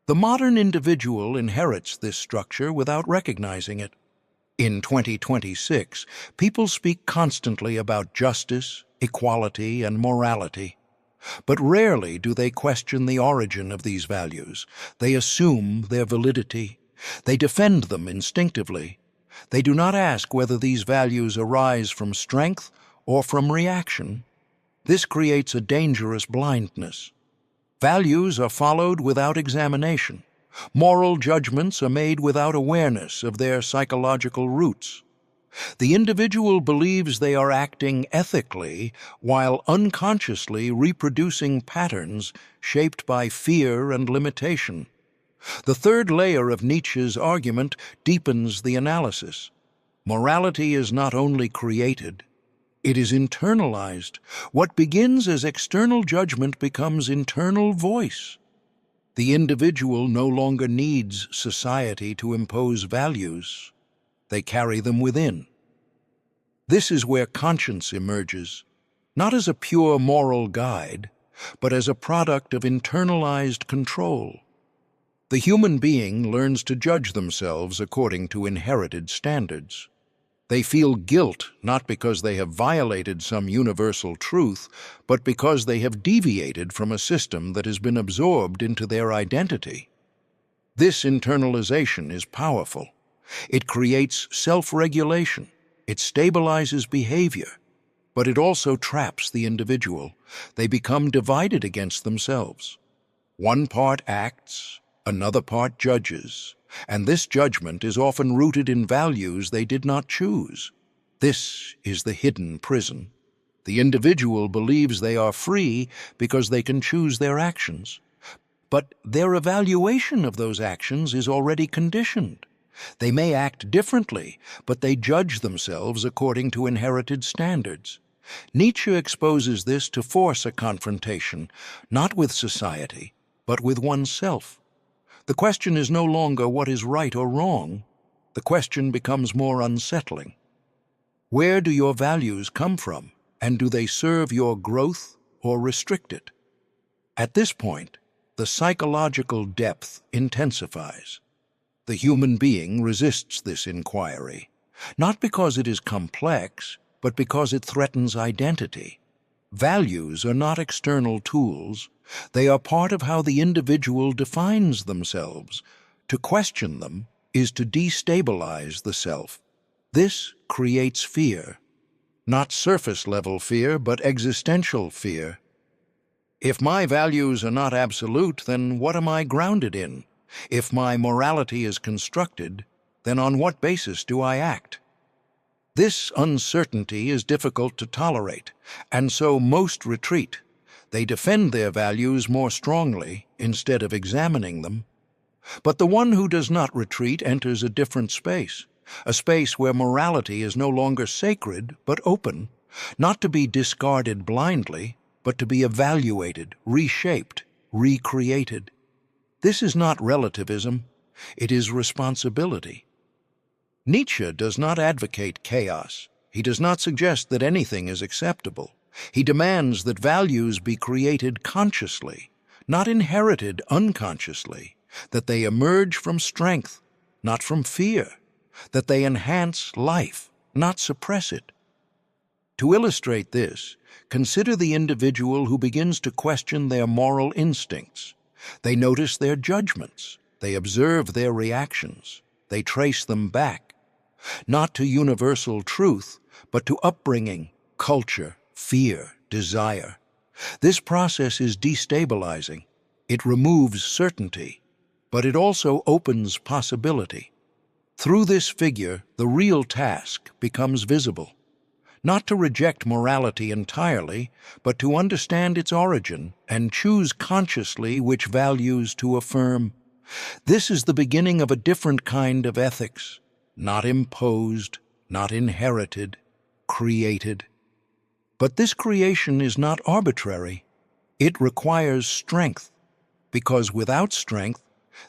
The modern individual inherits this structure without recognizing it. In 2026, people speak constantly about justice, equality, and morality. But rarely do they question the origin of these values. They assume their validity. They defend them instinctively. They do not ask whether these values arise from strength or from reaction. This creates a dangerous blindness. Values are followed without examination. Moral judgments are made without awareness of their psychological roots. The individual believes they are acting ethically while unconsciously reproducing patterns shaped by fear and limitation. The third layer of Nietzsche's argument deepens the analysis. Morality is not only created, it is internalized. What begins as external judgment becomes internal voice. The individual no longer needs society to impose values. They carry them within. This is where conscience emerges, not as a pure moral guide, but as a product of internalized control. The human being learns to judge themselves according to inherited standards. They feel guilt not because they have violated some universal truth, but because they have deviated from a system that has been absorbed into their identity. This internalization is powerful. It creates self-regulation. It stabilizes behavior. But it also traps the individual. They become divided against themselves. One part acts, another part judges. And this judgment is often rooted in values they did not choose. This is the hidden prison. The individual believes they are free because they can choose their actions. But their evaluation of those actions is already conditioned. They may act differently, but they judge themselves according to inherited standards. Nietzsche exposes this to force a confrontation, not with society, but with oneself. The question is no longer what is right or wrong. The question becomes more unsettling. Where do your values come from, and do they serve your growth or restrict it? At this point, the psychological depth intensifies. The human being resists this inquiry, not because it is complex, but because it threatens identity. Values are not external tools. They are part of how the individual defines themselves. To question them is to destabilize the self. This creates fear. Not surface-level fear, but existential fear. If my values are not absolute, then what am I grounded in? If my morality is constructed, then on what basis do I act? This uncertainty is difficult to tolerate, and so most retreat. They defend their values more strongly instead of examining them. But the one who does not retreat enters a different space, a space where morality is no longer sacred but open, not to be discarded blindly, but to be evaluated, reshaped, recreated. This is not relativism, it is responsibility. Nietzsche does not advocate chaos. He does not suggest that anything is acceptable. He demands that values be created consciously, not inherited unconsciously, that they emerge from strength, not from fear, that they enhance life, not suppress it. To illustrate this, consider the individual who begins to question their moral instincts. They notice their judgments, they observe their reactions, they trace them back, not to universal truth, but to upbringing, culture, fear, desire. This process is destabilizing. It removes certainty, but it also opens possibility. Through this figure, the real task becomes visible. not to reject morality entirely, but to understand its origin and choose consciously which values to affirm. This is the beginning of a different kind of ethics, not imposed, not inherited, created. But this creation is not arbitrary. It requires strength, because without strength,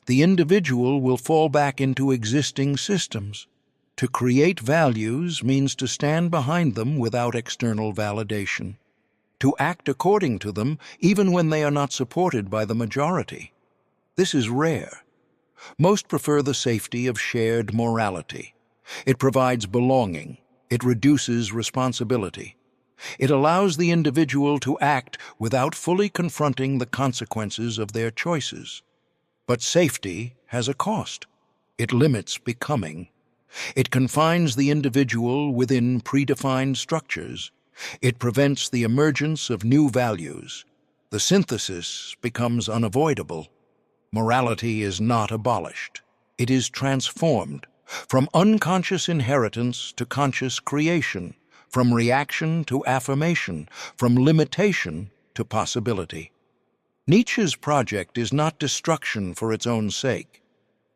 the individual will fall back into existing systems. To create values means to stand behind them without external validation, to act according to them even when they are not supported by the majority. This is rare. Most prefer the safety of shared morality. It provides belonging. It reduces responsibility. It allows the individual to act without fully confronting the consequences of their choices. But safety has a cost. It limits becoming. It confines the individual within predefined structures. It prevents the emergence of new values. The synthesis becomes unavoidable. Morality is not abolished. It is transformed from unconscious inheritance to conscious creation, from reaction to affirmation, from limitation to possibility. Nietzsche's project is not destruction for its own sake.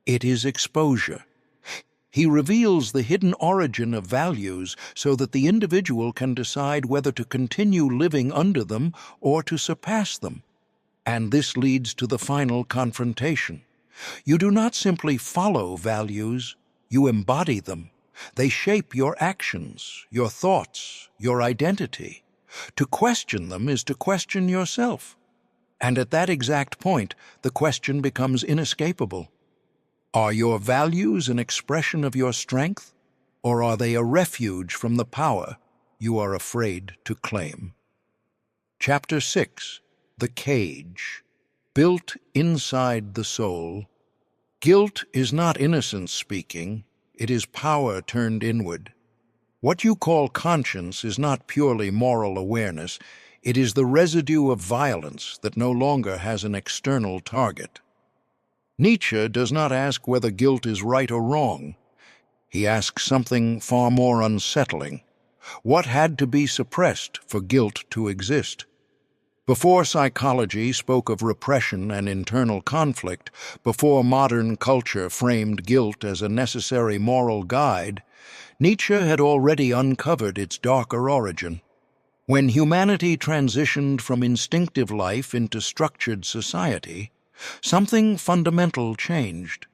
It is exposure. He reveals the hidden origin of values so that the individual can decide whether to continue living under them or to surpass them. And this leads to the final confrontation. You do not simply follow values, you embody them. They shape your actions, your thoughts, your identity. To question them is to question yourself. And at that exact point, the question becomes inescapable. Are your values an expression of your strength, or are they a refuge from the power you are afraid to claim? Chapter 6. The Cage. Built inside the soul. Guilt is not innocence speaking, it is power turned inward. What you call conscience is not purely moral awareness, it is the residue of violence that no longer has an external target. Nietzsche does not ask whether guilt is right or wrong. He asks something far more unsettling. What had to be suppressed for guilt to exist? Before psychology spoke of repression and internal conflict, before modern culture framed guilt as a necessary moral guide, Nietzsche had already uncovered its darker origin. When humanity transitioned from instinctive life into structured society, something fundamental changed.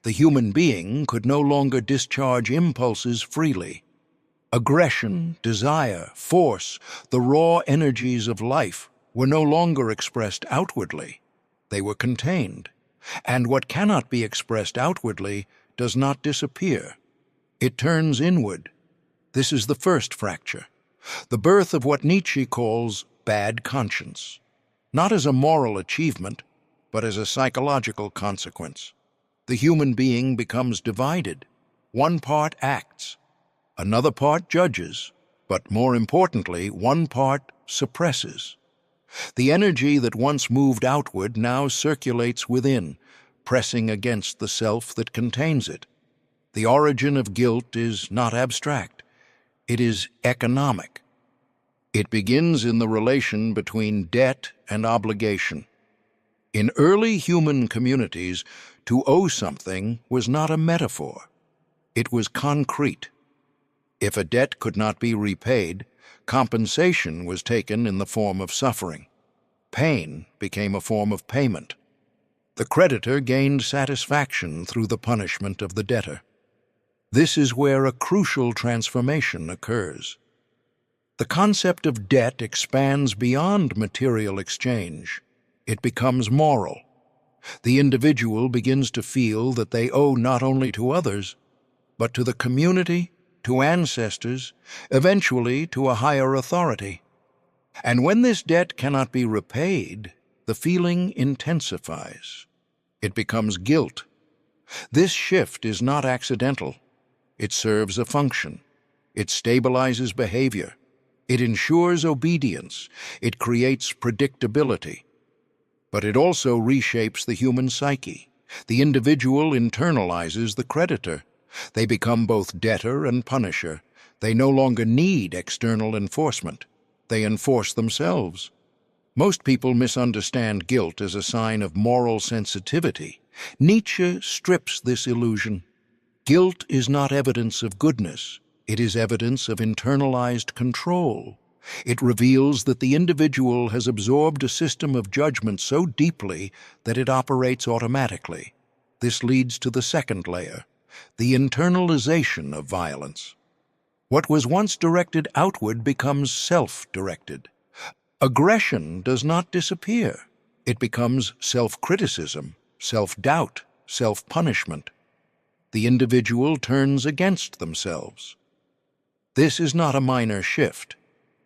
The human being could no longer discharge impulses freely. Aggression, desire, force, the raw energies of life were no longer expressed outwardly. They were contained. And what cannot be expressed outwardly does not disappear. It turns inward. This is the first fracture, the birth of what Nietzsche calls bad conscience, not as a moral achievement, but as a psychological consequence. The human being becomes divided. One part acts, another part judges, but more importantly, one part suppresses. The energy that once moved outward now circulates within, pressing against the self that contains it. The origin of guilt is not abstract. It is economic. It begins in the relation between debt and obligation. In early human communities, to owe something was not a metaphor. It was concrete. If a debt could not be repaid, compensation was taken in the form of suffering. Pain became a form of payment. The creditor gained satisfaction through the punishment of the debtor. This is where a crucial transformation occurs. The concept of debt expands beyond material exchange. It becomes moral. The individual begins to feel that they owe not only to others, but to the community, to ancestors, eventually to a higher authority. And when this debt cannot be repaid, the feeling intensifies. It becomes guilt. This shift is not accidental. It serves a function. It stabilizes behavior. It ensures obedience. It creates predictability. But it also reshapes the human psyche. The individual internalizes the creditor. They become both debtor and punisher. They no longer need external enforcement. They enforce themselves. Most people misunderstand guilt as a sign of moral sensitivity. Nietzsche strips this illusion. Guilt is not evidence of goodness. It is evidence of internalized control. It reveals that the individual has absorbed a system of judgment so deeply that it operates automatically. This leads to the second layer, the internalization of violence. What was once directed outward becomes self-directed. Aggression does not disappear. It becomes self-criticism, self-doubt, self-punishment. The individual turns against themselves. This is not a minor shift.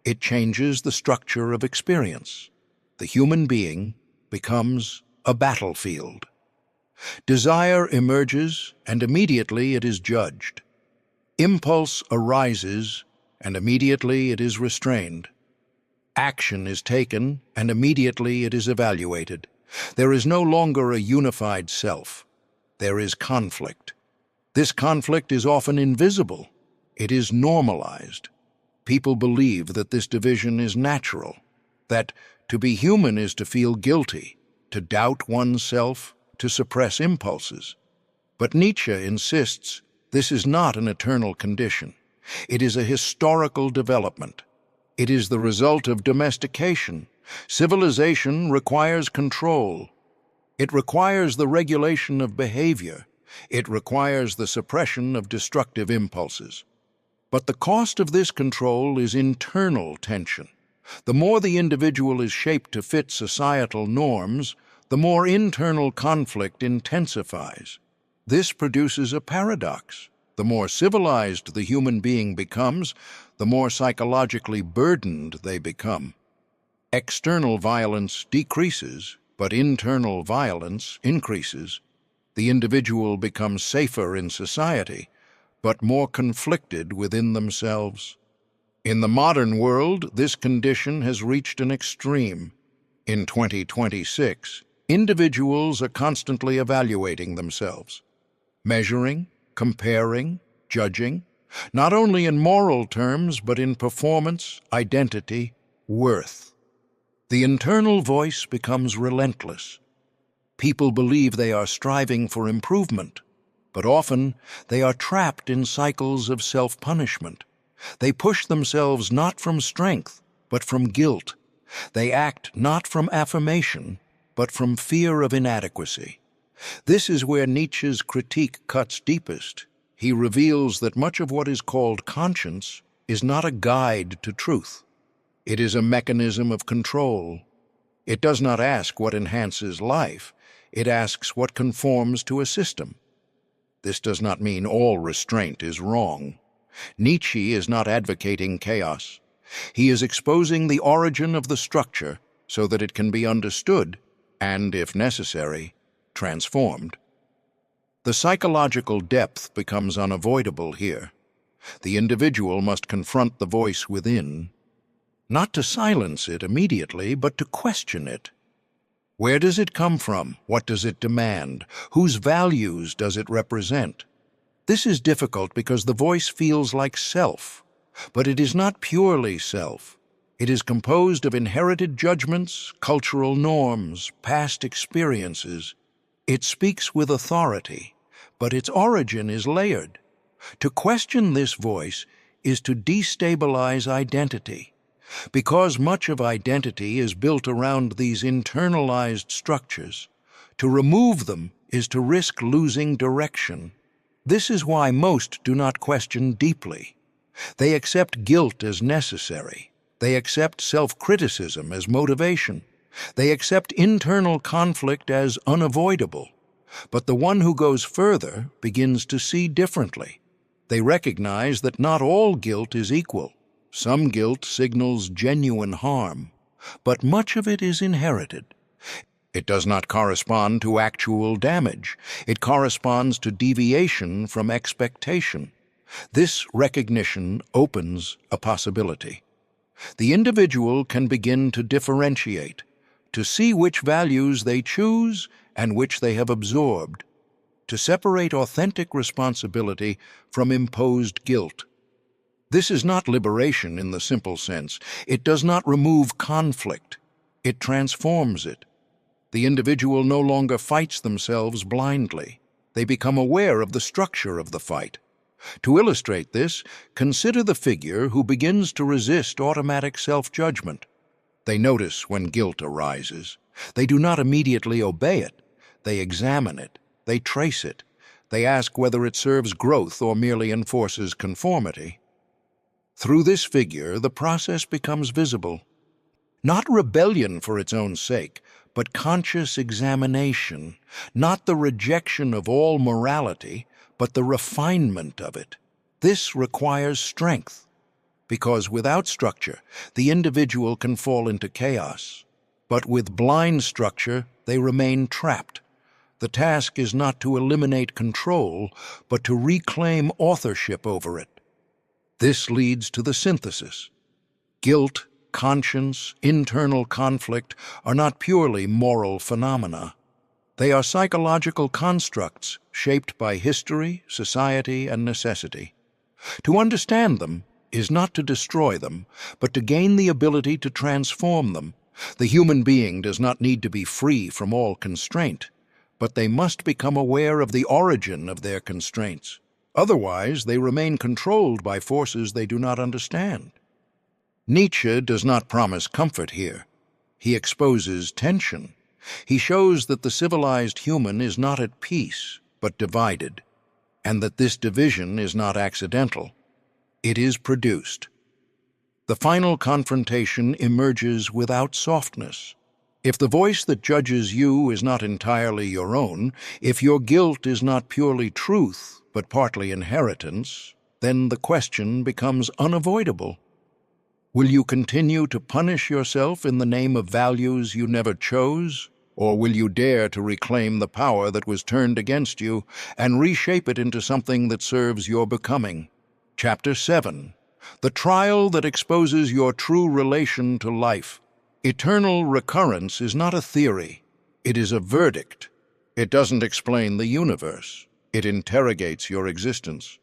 It changes the structure of experience. The human being becomes a battlefield. Desire emerges, and immediately it is judged. Impulse arises, and immediately it is restrained. Action is taken, and immediately it is evaluated. There is no longer a unified self. There is conflict. This conflict is often invisible. It is normalized. People believe that this division is natural, that to be human is to feel guilty, to doubt oneself, to suppress impulses. But Nietzsche insists this is not an eternal condition. It is a historical development. It is the result of domestication. Civilization requires control. It requires the regulation of behavior. It requires the suppression of destructive impulses. But the cost of this control is internal tension. The more the individual is shaped to fit societal norms, the more internal conflict intensifies. This produces a paradox. The more civilized the human being becomes, the more psychologically burdened they become. External violence decreases, but internal violence increases. The individual becomes safer in society, but more conflicted within themselves. In the modern world, this condition has reached an extreme. In 2026, individuals are constantly evaluating themselves, measuring, comparing, judging, not only in moral terms, but in performance, identity, worth. The internal voice becomes relentless. People believe they are striving for improvement, but often they are trapped in cycles of self-punishment. They push themselves not from strength, but from guilt. They act not from affirmation, but from fear of inadequacy. This is where Nietzsche's critique cuts deepest. He reveals that much of what is called conscience is not a guide to truth. It is a mechanism of control. It does not ask what enhances life. It asks what conforms to a system. This does not mean all restraint is wrong. Nietzsche is not advocating chaos. He is exposing the origin of the structure so that it can be understood and, if necessary, transformed. The psychological depth becomes unavoidable here. The individual must confront the voice within, not to silence it immediately, but to question it. Where does it come from? What does it demand? Whose values does it represent? This is difficult because the voice feels like self, but it is not purely self. It is composed of inherited judgments, cultural norms, past experiences. It speaks with authority, but its origin is layered. To question this voice is to destabilize identity. Because much of identity is built around these internalized structures, to remove them is to risk losing direction. This is why most do not question deeply. They accept guilt as necessary. They accept self-criticism as motivation. They accept internal conflict as unavoidable. But the one who goes further begins to see differently. They recognize that not all guilt is equal. Some guilt signals genuine harm, but much of it is inherited. It does not correspond to actual damage. It corresponds to deviation from expectation. This recognition opens a possibility. The individual can begin to differentiate, to see which values they choose and which they have absorbed, to separate authentic responsibility from imposed guilt. This is not liberation in the simple sense. It does not remove conflict. It transforms it. The individual no longer fights themselves blindly. They become aware of the structure of the fight. To illustrate this, consider the figure who begins to resist automatic self-judgment. They notice when guilt arises. They do not immediately obey it. They examine it. They trace it. They ask whether it serves growth or merely enforces conformity. Through this figure, the process becomes visible. Not rebellion for its own sake, but conscious examination, not the rejection of all morality, but the refinement of it. This requires strength, because without structure, the individual can fall into chaos. But with blind structure, they remain trapped. The task is not to eliminate control, but to reclaim authorship over it. This leads to the synthesis. Guilt, conscience, internal conflict are not purely moral phenomena. They are psychological constructs shaped by history, society, and necessity. To understand them is not to destroy them, but to gain the ability to transform them. The human being does not need to be free from all constraint, but they must become aware of the origin of their constraints. Otherwise, they remain controlled by forces they do not understand. Nietzsche does not promise comfort here. He exposes tension. He shows that the civilized human is not at peace, but divided, and that this division is not accidental. It is produced. The final confrontation emerges without softness. If the voice that judges you is not entirely your own, if your guilt is not purely truth, but partly inheritance, then the question becomes unavoidable. Will you continue to punish yourself in the name of values you never chose? Or will you dare to reclaim the power that was turned against you and reshape it into something that serves your becoming? Chapter 7. The trial that exposes your true relation to life. Eternal recurrence is not a theory. It is a verdict. It doesn't explain the universe. It interrogates your existence.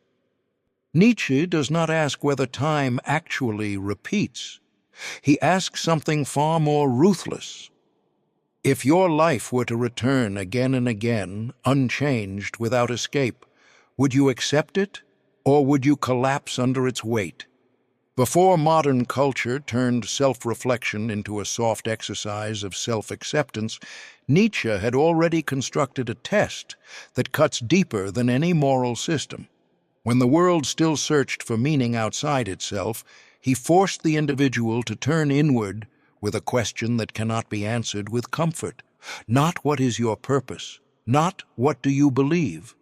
Nietzsche does not ask whether time actually repeats. He asks something far more ruthless. If your life were to return again and again, unchanged, without escape, would you accept it, or would you collapse under its weight? Before modern culture turned self-reflection into a soft exercise of self-acceptance, Nietzsche had already constructed a test that cuts deeper than any moral system. When the world still searched for meaning outside itself, he forced the individual to turn inward with a question that cannot be answered with comfort. Not what is your purpose, not what do you believe,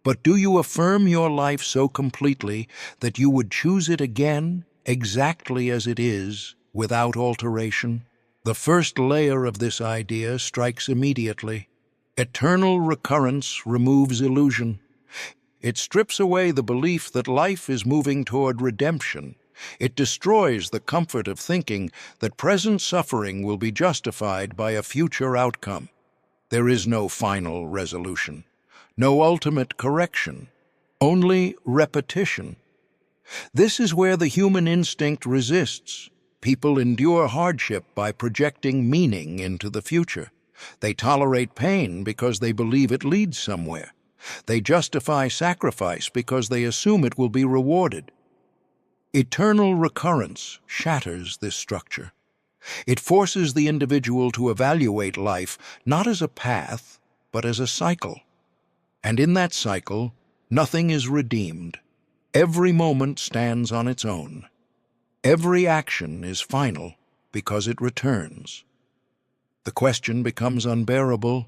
but do you affirm your life so completely that you would choose it again, exactly as it is, without alteration? The first layer of this idea strikes immediately. Eternal recurrence removes illusion. It strips away the belief that life is moving toward redemption. It destroys the comfort of thinking that present suffering will be justified by a future outcome. There is no final resolution, no ultimate correction, only repetition. This is where the human instinct resists. People endure hardship by projecting meaning into the future. They tolerate pain because they believe it leads somewhere. They justify sacrifice because they assume it will be rewarded. Eternal recurrence shatters this structure. It forces the individual to evaluate life not as a path, but as a cycle. And in that cycle, nothing is redeemed. Every moment stands on its own. Every action is final because it returns. The question becomes unbearable.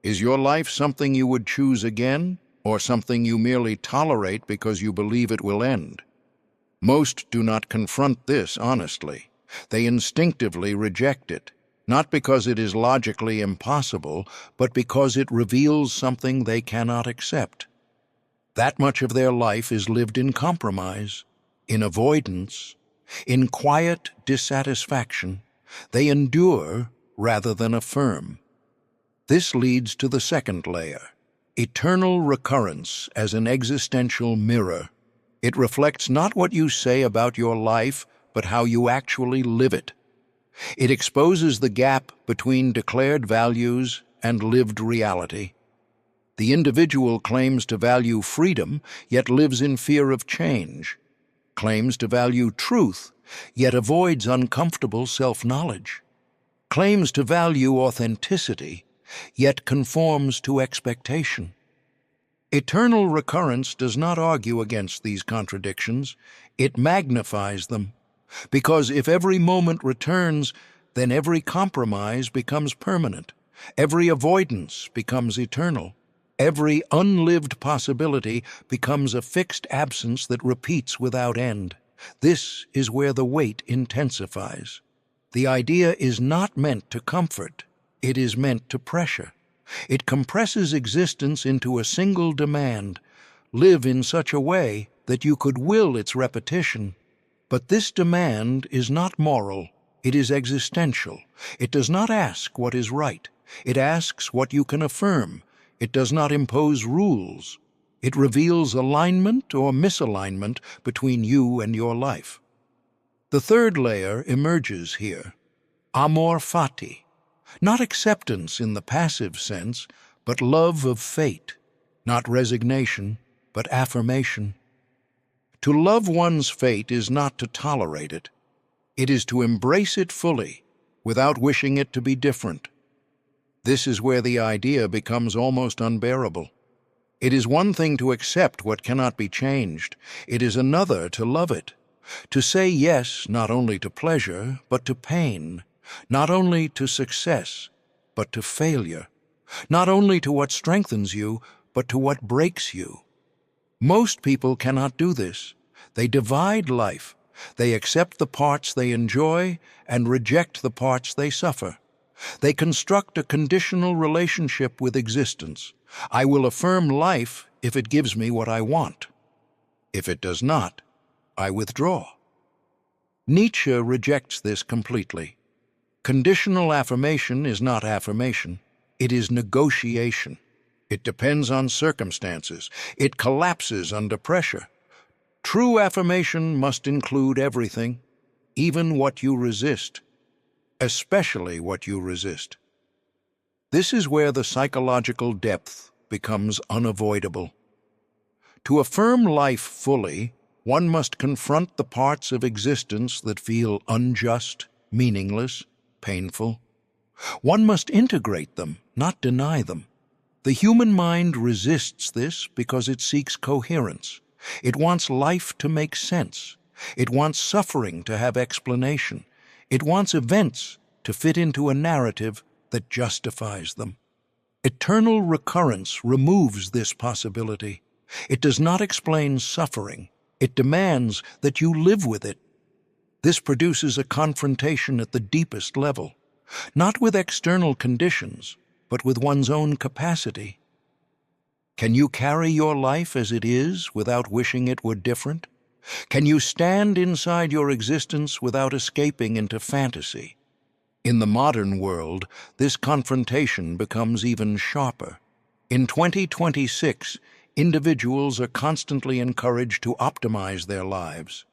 Is your life something you would choose again, or something you merely tolerate because you believe it will end? Most do not confront this honestly. They instinctively reject it, not because it is logically impossible, but because it reveals something they cannot accept. That much of their life is lived in compromise, in avoidance, in quiet dissatisfaction. They endure rather than affirm. This leads to the second layer, eternal recurrence as an existential mirror. It reflects not what you say about your life, but how you actually live it. It exposes the gap between declared values and lived reality. The individual claims to value freedom, yet lives in fear of change, claims to value truth, yet avoids uncomfortable self-knowledge, claims to value authenticity, yet conforms to expectation. Eternal recurrence does not argue against these contradictions, it magnifies them, because if every moment returns, then every compromise becomes permanent, every avoidance becomes eternal, every unlived possibility becomes a fixed absence that repeats without end. This is where the weight intensifies. The idea is not meant to comfort, it is meant to pressure. It compresses existence into a single demand: live in such a way that you could will its repetition. But this demand is not moral, it is existential. It does not ask what is right, it asks what you can affirm. It does not impose rules. It reveals alignment or misalignment between you and your life. The third layer emerges here: amor fati. Not acceptance in the passive sense, but love of fate. Not resignation, but affirmation. To love one's fate is not to tolerate it. It is to embrace it fully, without wishing it to be different. This is where the idea becomes almost unbearable. It is one thing to accept what cannot be changed. It is another to love it. To say yes not only to pleasure, but to pain. Not only to success, but to failure. Not only to what strengthens you, but to what breaks you. Most people cannot do this. They divide life. They accept the parts they enjoy and reject the parts they suffer. They construct a conditional relationship with existence. I will affirm life if it gives me what I want. If it does not, I withdraw. Nietzsche rejects this completely. Conditional affirmation is not affirmation. It is negotiation. It depends on circumstances. It collapses under pressure. True affirmation must include everything, even what you resist, especially what you resist. This is where the psychological depth becomes unavoidable. To affirm life fully, one must confront the parts of existence that feel unjust, meaningless, painful. One must integrate them, not deny them. The human mind resists this because it seeks coherence. It wants life to make sense. It wants suffering to have explanation. It wants events to fit into a narrative that justifies them. Eternal recurrence removes this possibility. It does not explain suffering. It demands that you live with it. This produces a confrontation at the deepest level, not with external conditions, but with one's own capacity. Can you carry your life as it is without wishing it were different? Can you stand inside your existence without escaping into fantasy? In the modern world, this confrontation becomes even sharper. In 2026, individuals are constantly encouraged to optimize their lives.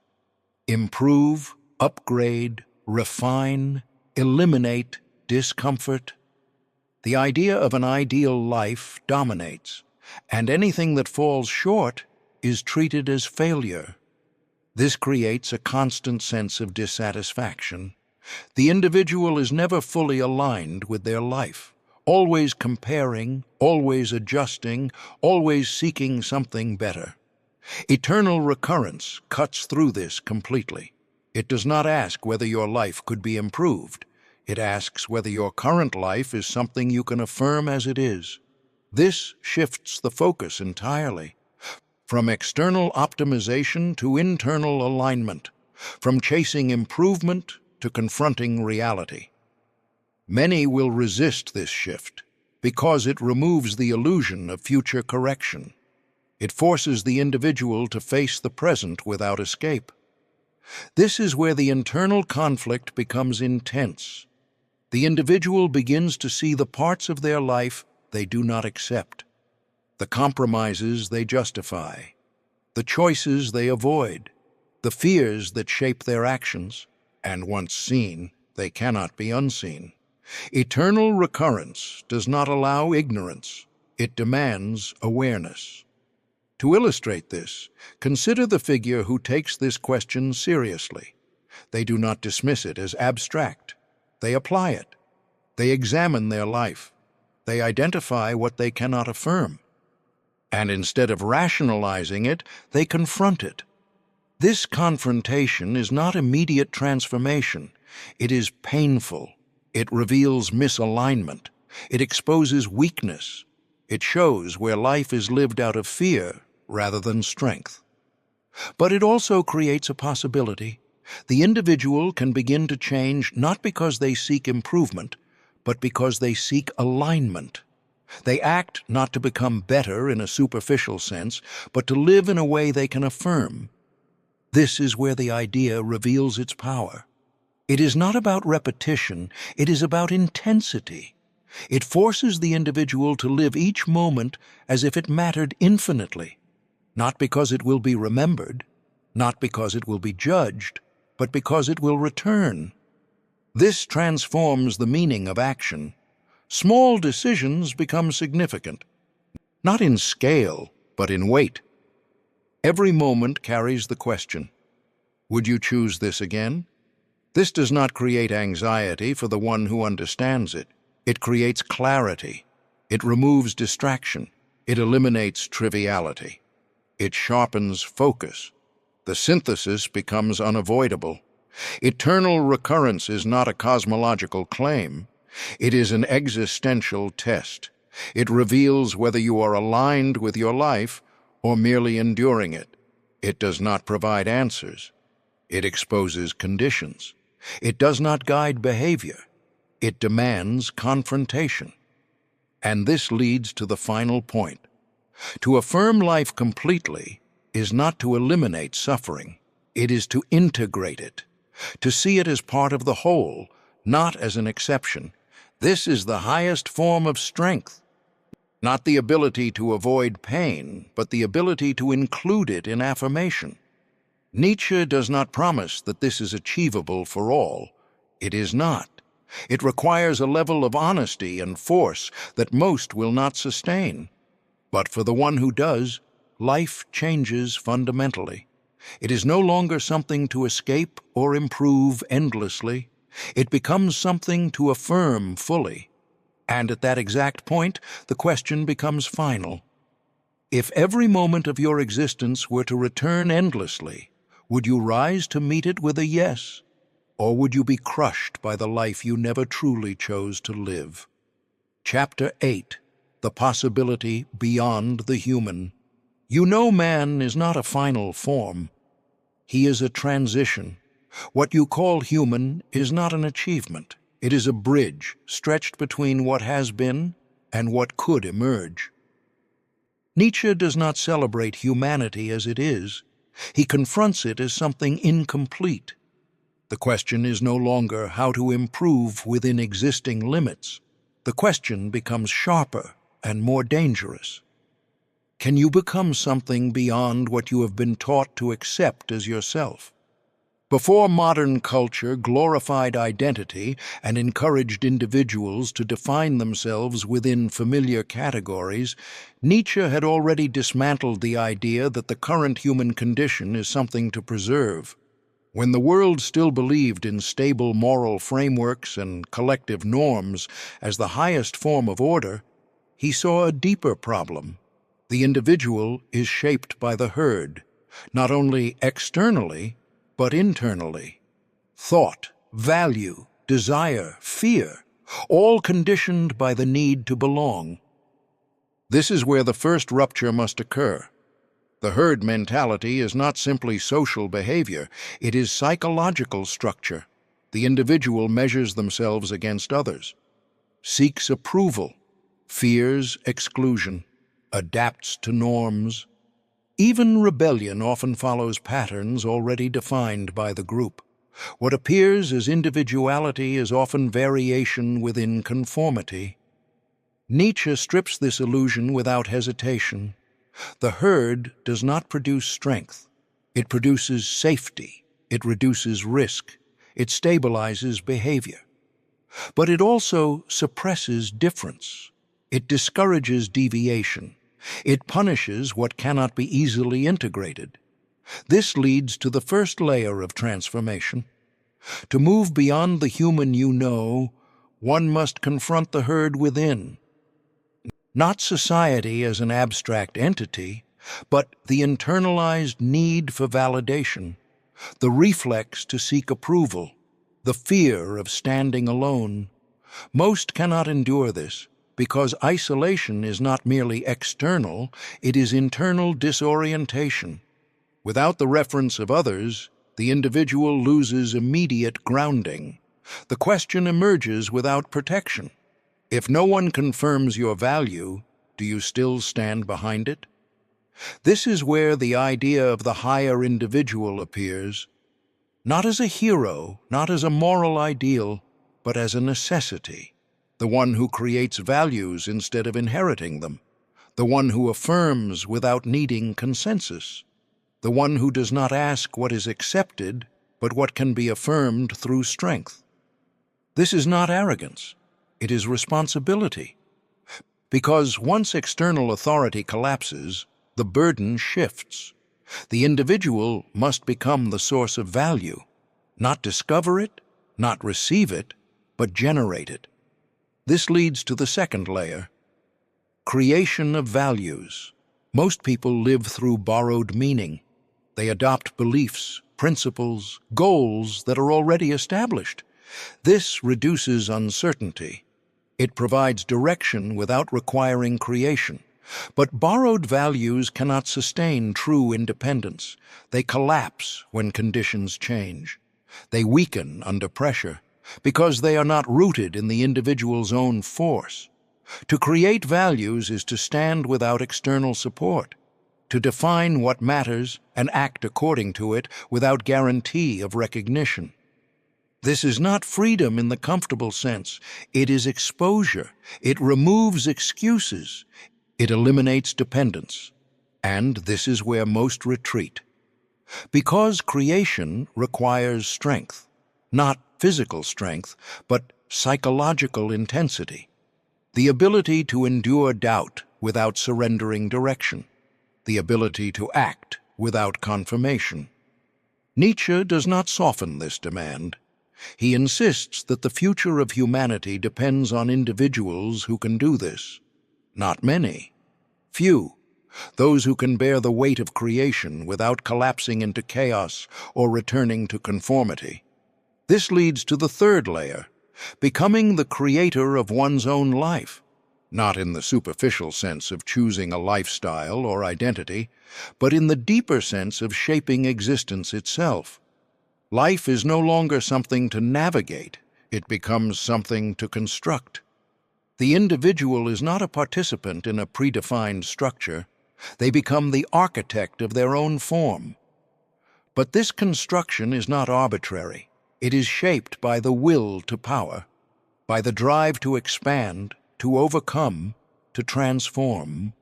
Improve, upgrade, refine, eliminate discomfort. The idea of an ideal life dominates, and anything that falls short is treated as failure. This creates a constant sense of dissatisfaction. The individual is never fully aligned with their life, always comparing, always adjusting, always seeking something better. Eternal recurrence cuts through this completely. It does not ask whether your life could be improved. It asks whether your current life is something you can affirm as it is. This shifts the focus entirely, from external optimization to internal alignment, from chasing improvement to confronting reality. Many will resist this shift because it removes the illusion of future correction. It forces the individual to face the present without escape. This is where the internal conflict becomes intense. The individual begins to see the parts of their life they do not accept, the compromises they justify, the choices they avoid, the fears that shape their actions, and once seen, they cannot be unseen. Eternal recurrence does not allow ignorance. It demands awareness. To illustrate this, consider the figure who takes this question seriously. They do not dismiss it as abstract. They apply it. They examine their life. They identify what they cannot affirm. And instead of rationalizing it, they confront it. This confrontation is not immediate transformation. It is painful. It reveals misalignment. It exposes weakness. It shows where life is lived out of fear rather than strength. But it also creates a possibility. The individual can begin to change not because they seek improvement, but because they seek alignment. They act not to become better in a superficial sense, but to live in a way they can affirm. This is where the idea reveals its power. It is not about repetition, it is about intensity. It forces the individual to live each moment as if it mattered infinitely, not because it will be remembered, not because it will be judged, but because it will return. This transforms the meaning of action. Small decisions become significant, not in scale, but in weight. Every moment carries the question, would you choose this again? This does not create anxiety for the one who understands it. It creates clarity. It removes distraction. It eliminates triviality. It sharpens focus. The synthesis becomes unavoidable. Eternal recurrence is not a cosmological claim. It is an existential test. It reveals whether you are aligned with your life or merely enduring it. It does not provide answers. It exposes conditions. It does not guide behavior. It demands confrontation. And this leads to the final point. To affirm life completely is not to eliminate suffering. It is to integrate it, to see it as part of the whole, not as an exception. This is the highest form of strength. Not the ability to avoid pain, but the ability to include it in affirmation. Nietzsche does not promise that this is achievable for all. It is not. It requires a level of honesty and force that most will not sustain. But for the one who does, life changes fundamentally. It is no longer something to escape or improve endlessly. It becomes something to affirm fully. And at that exact point, the question becomes final. If every moment of your existence were to return endlessly, would you rise to meet it with a yes? Or would you be crushed by the life you never truly chose to live? Chapter 8. The Possibility Beyond the Human. You know, man is not a final form. He is a transition. What you call human is not an achievement. It is a bridge stretched between what has been and what could emerge. Nietzsche does not celebrate humanity as it is. He confronts it as something incomplete. The question is no longer how to improve within existing limits. The question becomes sharper and more dangerous. Can you become something beyond what you have been taught to accept as yourself? Before modern culture glorified identity and encouraged individuals to define themselves within familiar categories, Nietzsche had already dismantled the idea that the current human condition is something to preserve. When the world still believed in stable moral frameworks and collective norms as the highest form of order, he saw a deeper problem. The individual is shaped by the herd, not only externally, but internally. Thought, value, desire, fear, all conditioned by the need to belong. This is where the first rupture must occur. The herd mentality is not simply social behavior, it is psychological structure. The individual measures themselves against others, seeks approval, fears exclusion, adapts to norms. Even rebellion often follows patterns already defined by the group. What appears as individuality is often variation within conformity. Nietzsche strips this illusion without hesitation. The herd does not produce strength. It produces safety. It reduces risk. It stabilizes behavior. But it also suppresses difference. It discourages deviation. It punishes what cannot be easily integrated. This leads to the first layer of transformation. To move beyond the human you know, one must confront the herd within. Not society as an abstract entity, but the internalized need for validation, the reflex to seek approval, the fear of standing alone. Most cannot endure this because isolation is not merely external, it is internal disorientation. Without the reference of others, the individual loses immediate grounding. The question emerges without protection. If no one confirms your value, do you still stand behind it? This is where the idea of the higher individual appears, not as a hero, not as a moral ideal, but as a necessity, the one who creates values instead of inheriting them, the one who affirms without needing consensus, the one who does not ask what is accepted, but what can be affirmed through strength. This is not arrogance, it is responsibility. Because once external authority collapses, the burden shifts. The individual must become the source of value, not discover it, not receive it, but generate it. This leads to the second layer, creation of values. Most people live through borrowed meaning. They adopt beliefs, principles, goals that are already established. This reduces uncertainty. It provides direction without requiring creation. But borrowed values cannot sustain true independence. They collapse when conditions change. They weaken under pressure because they are not rooted in the individual's own force. To create values is to stand without external support, to define what matters and act according to it without guarantee of recognition. This is not freedom in the comfortable sense. It is exposure. It removes excuses. It eliminates dependence. And this is where most retreat. Because creation requires strength, not physical strength, but psychological intensity. The ability to endure doubt without surrendering direction. The ability to act without confirmation. Nietzsche does not soften this demand. He insists that the future of humanity depends on individuals who can do this. Not many. Few. Those who can bear the weight of creation without collapsing into chaos or returning to conformity. This leads to the third layer, becoming the creator of one's own life. Not in the superficial sense of choosing a lifestyle or identity, but in the deeper sense of shaping existence itself. Life is no longer something to navigate, it becomes something to construct. The individual is not a participant in a predefined structure. They become the architect of their own form. But this construction is not arbitrary. It is shaped by the will to power, by the drive to expand, to overcome, to transform.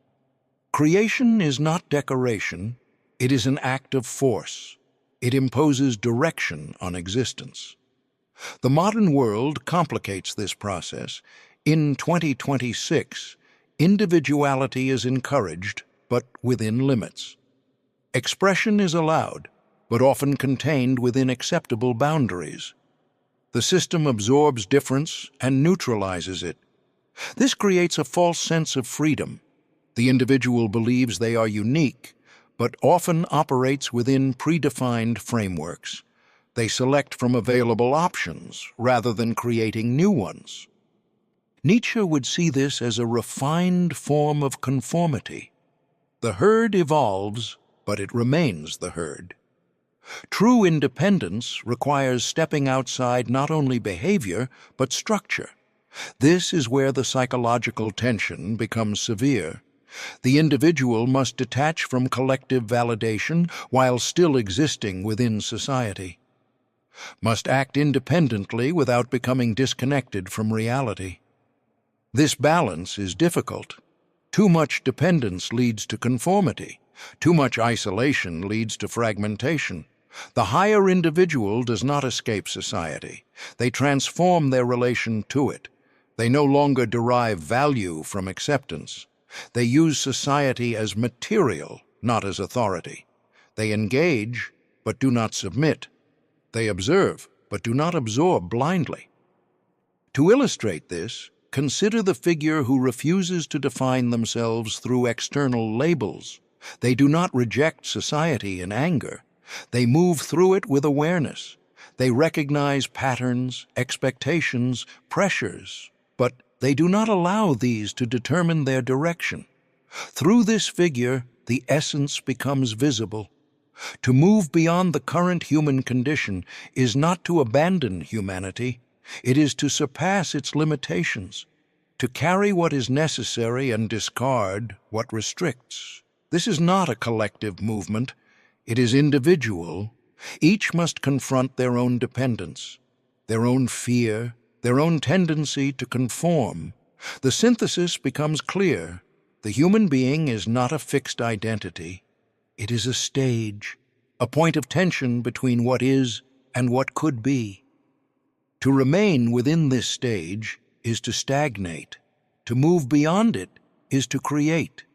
Creation is not decoration. It is an act of force. It imposes direction on existence. The modern world complicates this process. In 2026, individuality is encouraged, but within limits. Expression is allowed, but often contained within acceptable boundaries. The system absorbs difference and neutralizes it. This creates a false sense of freedom. The individual believes they are unique, but often operates within predefined frameworks. They select from available options rather than creating new ones. Nietzsche would see this as a refined form of conformity. The herd evolves, but it remains the herd. True independence requires stepping outside not only behavior, but structure. This is where the psychological tension becomes severe. The individual must detach from collective validation while still existing within society. Must act independently without becoming disconnected from reality. This balance is difficult. Too much dependence leads to conformity. Too much isolation leads to fragmentation. The higher individual does not escape society. They transform their relation to it. They no longer derive value from acceptance. They use society as material, not as authority. They engage, but do not submit. They observe, but do not absorb blindly. To illustrate this, consider the figure who refuses to define themselves through external labels. They do not reject society in anger. They move through it with awareness. They recognize patterns, expectations, pressures, but they do not allow these to determine their direction. Through this figure, the essence becomes visible. To move beyond the current human condition is not to abandon humanity. It is to surpass its limitations, to carry what is necessary and discard what restricts. This is not a collective movement. It is individual. Each must confront their own dependence, their own fear, their own tendency to conform. The synthesis becomes clear. The human being is not a fixed identity. It is a stage, a point of tension between what is and what could be. To remain within this stage is to stagnate. To move beyond it is to create.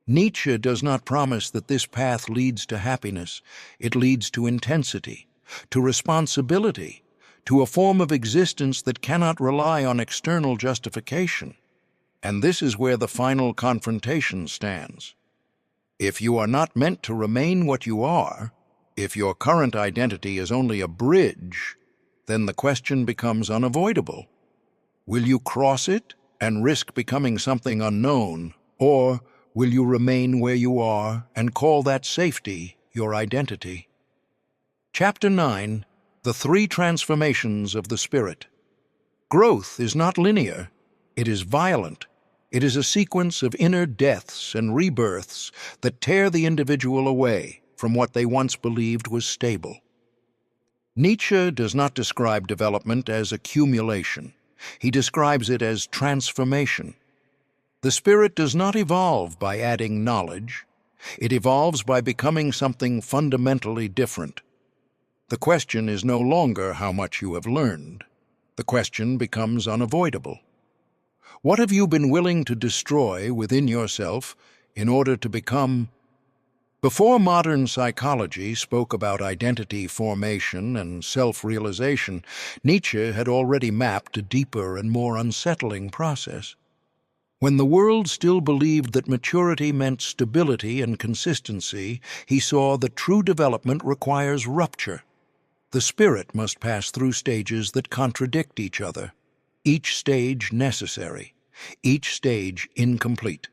Nietzsche does not promise that this path leads to happiness. It leads to intensity, to responsibility, to a form of existence that cannot rely on external justification. And this is where the final confrontation stands. If you are not meant to remain what you are, if your current identity is only a bridge, then the question becomes unavoidable. Will you cross it and risk becoming something unknown, or will you remain where you are and call that safety your identity? Chapter 9. The Three Transformations of the Spirit. Growth is not linear. It is violent. It is a sequence of inner deaths and rebirths that tear the individual away from what they once believed was stable. Nietzsche does not describe development as accumulation. He describes it as transformation. The spirit does not evolve by adding knowledge. It evolves by becoming something fundamentally different. The question is no longer how much you have learned. The question becomes unavoidable. What have you been willing to destroy within yourself in order to become? Before modern psychology spoke about identity formation and self-realization, Nietzsche had already mapped a deeper and more unsettling process. When the world still believed that maturity meant stability and consistency, he saw that true development requires rupture. The spirit must pass through stages that contradict each other, each stage necessary, each stage incomplete.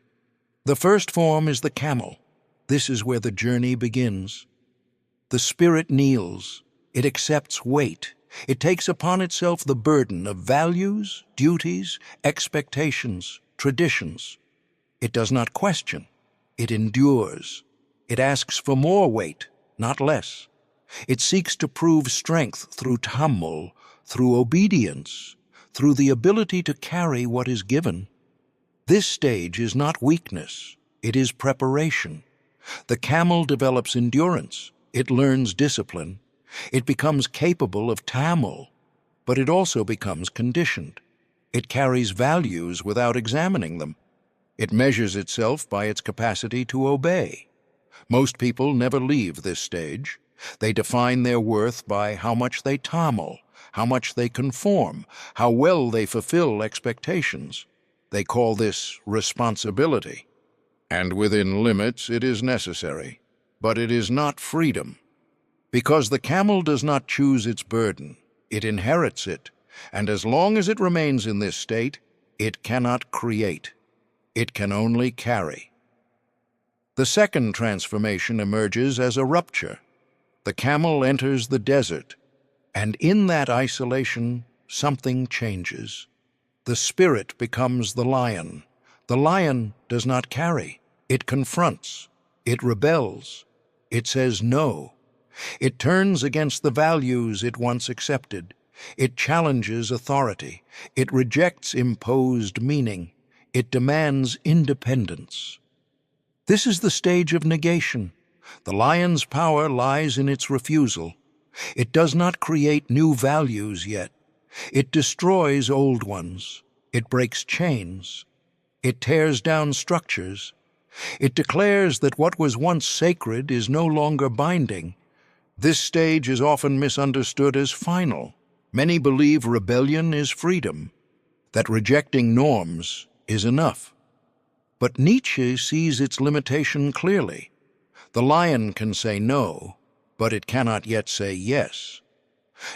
The first form is the camel. This is where the journey begins. The spirit kneels. It accepts weight. It takes upon itself the burden of values, duties, expectations, traditions. It does not question. It endures. It asks for more weight, not less. It seeks to prove strength through tahammul, through obedience, through the ability to carry what is given. This stage is not weakness. It is preparation. The camel develops endurance. It learns discipline. It becomes capable of tahammul, but it also becomes conditioned. It carries values without examining them. It measures itself by its capacity to obey. Most people never leave this stage. They define their worth by how much they tahammul, how much they conform, how well they fulfill expectations. They call this responsibility. And within limits it is necessary. But it is not freedom. Because the camel does not choose its burden, it inherits it, and as long as it remains in this state, it cannot create. It can only carry. The second transformation emerges as a rupture. The camel enters the desert, and in that isolation, something changes. The spirit becomes the lion. The lion does not carry. It confronts. It rebels. It says no. It turns against the values it once accepted. It challenges authority. It rejects imposed meaning. It demands independence. This is the stage of negation. The lion's power lies in its refusal. It does not create new values yet. It destroys old ones. It breaks chains. It tears down structures. It declares that what was once sacred is no longer binding. This stage is often misunderstood as final. Many believe rebellion is freedom, that rejecting norms is enough. But Nietzsche sees its limitation clearly. The lion can say no, but it cannot yet say yes.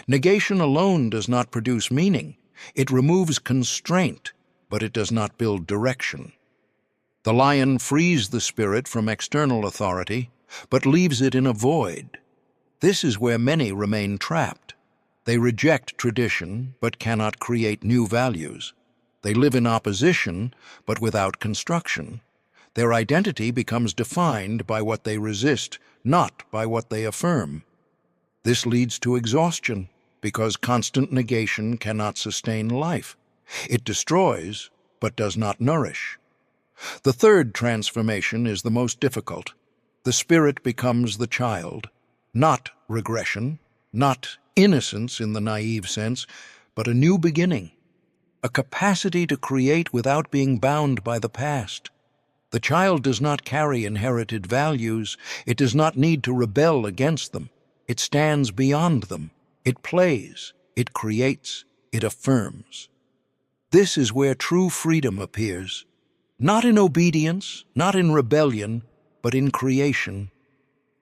Negation alone does not produce meaning. It removes constraint, but it does not build direction. The lion frees the spirit from external authority, but leaves it in a void. This is where many remain trapped. They reject tradition, but cannot create new values. They live in opposition, but without construction. Their identity becomes defined by what they resist, not by what they affirm. This leads to exhaustion, because constant negation cannot sustain life. It destroys, but does not nourish. The third transformation is the most difficult. The spirit becomes the child, not regression, not innocence in the naive sense, but a new beginning, a capacity to create without being bound by the past. The child does not carry inherited values. It does not need to rebel against them. It stands beyond them. It plays. It creates. It affirms. This is where true freedom appears. Not in obedience, not in rebellion, but in creation.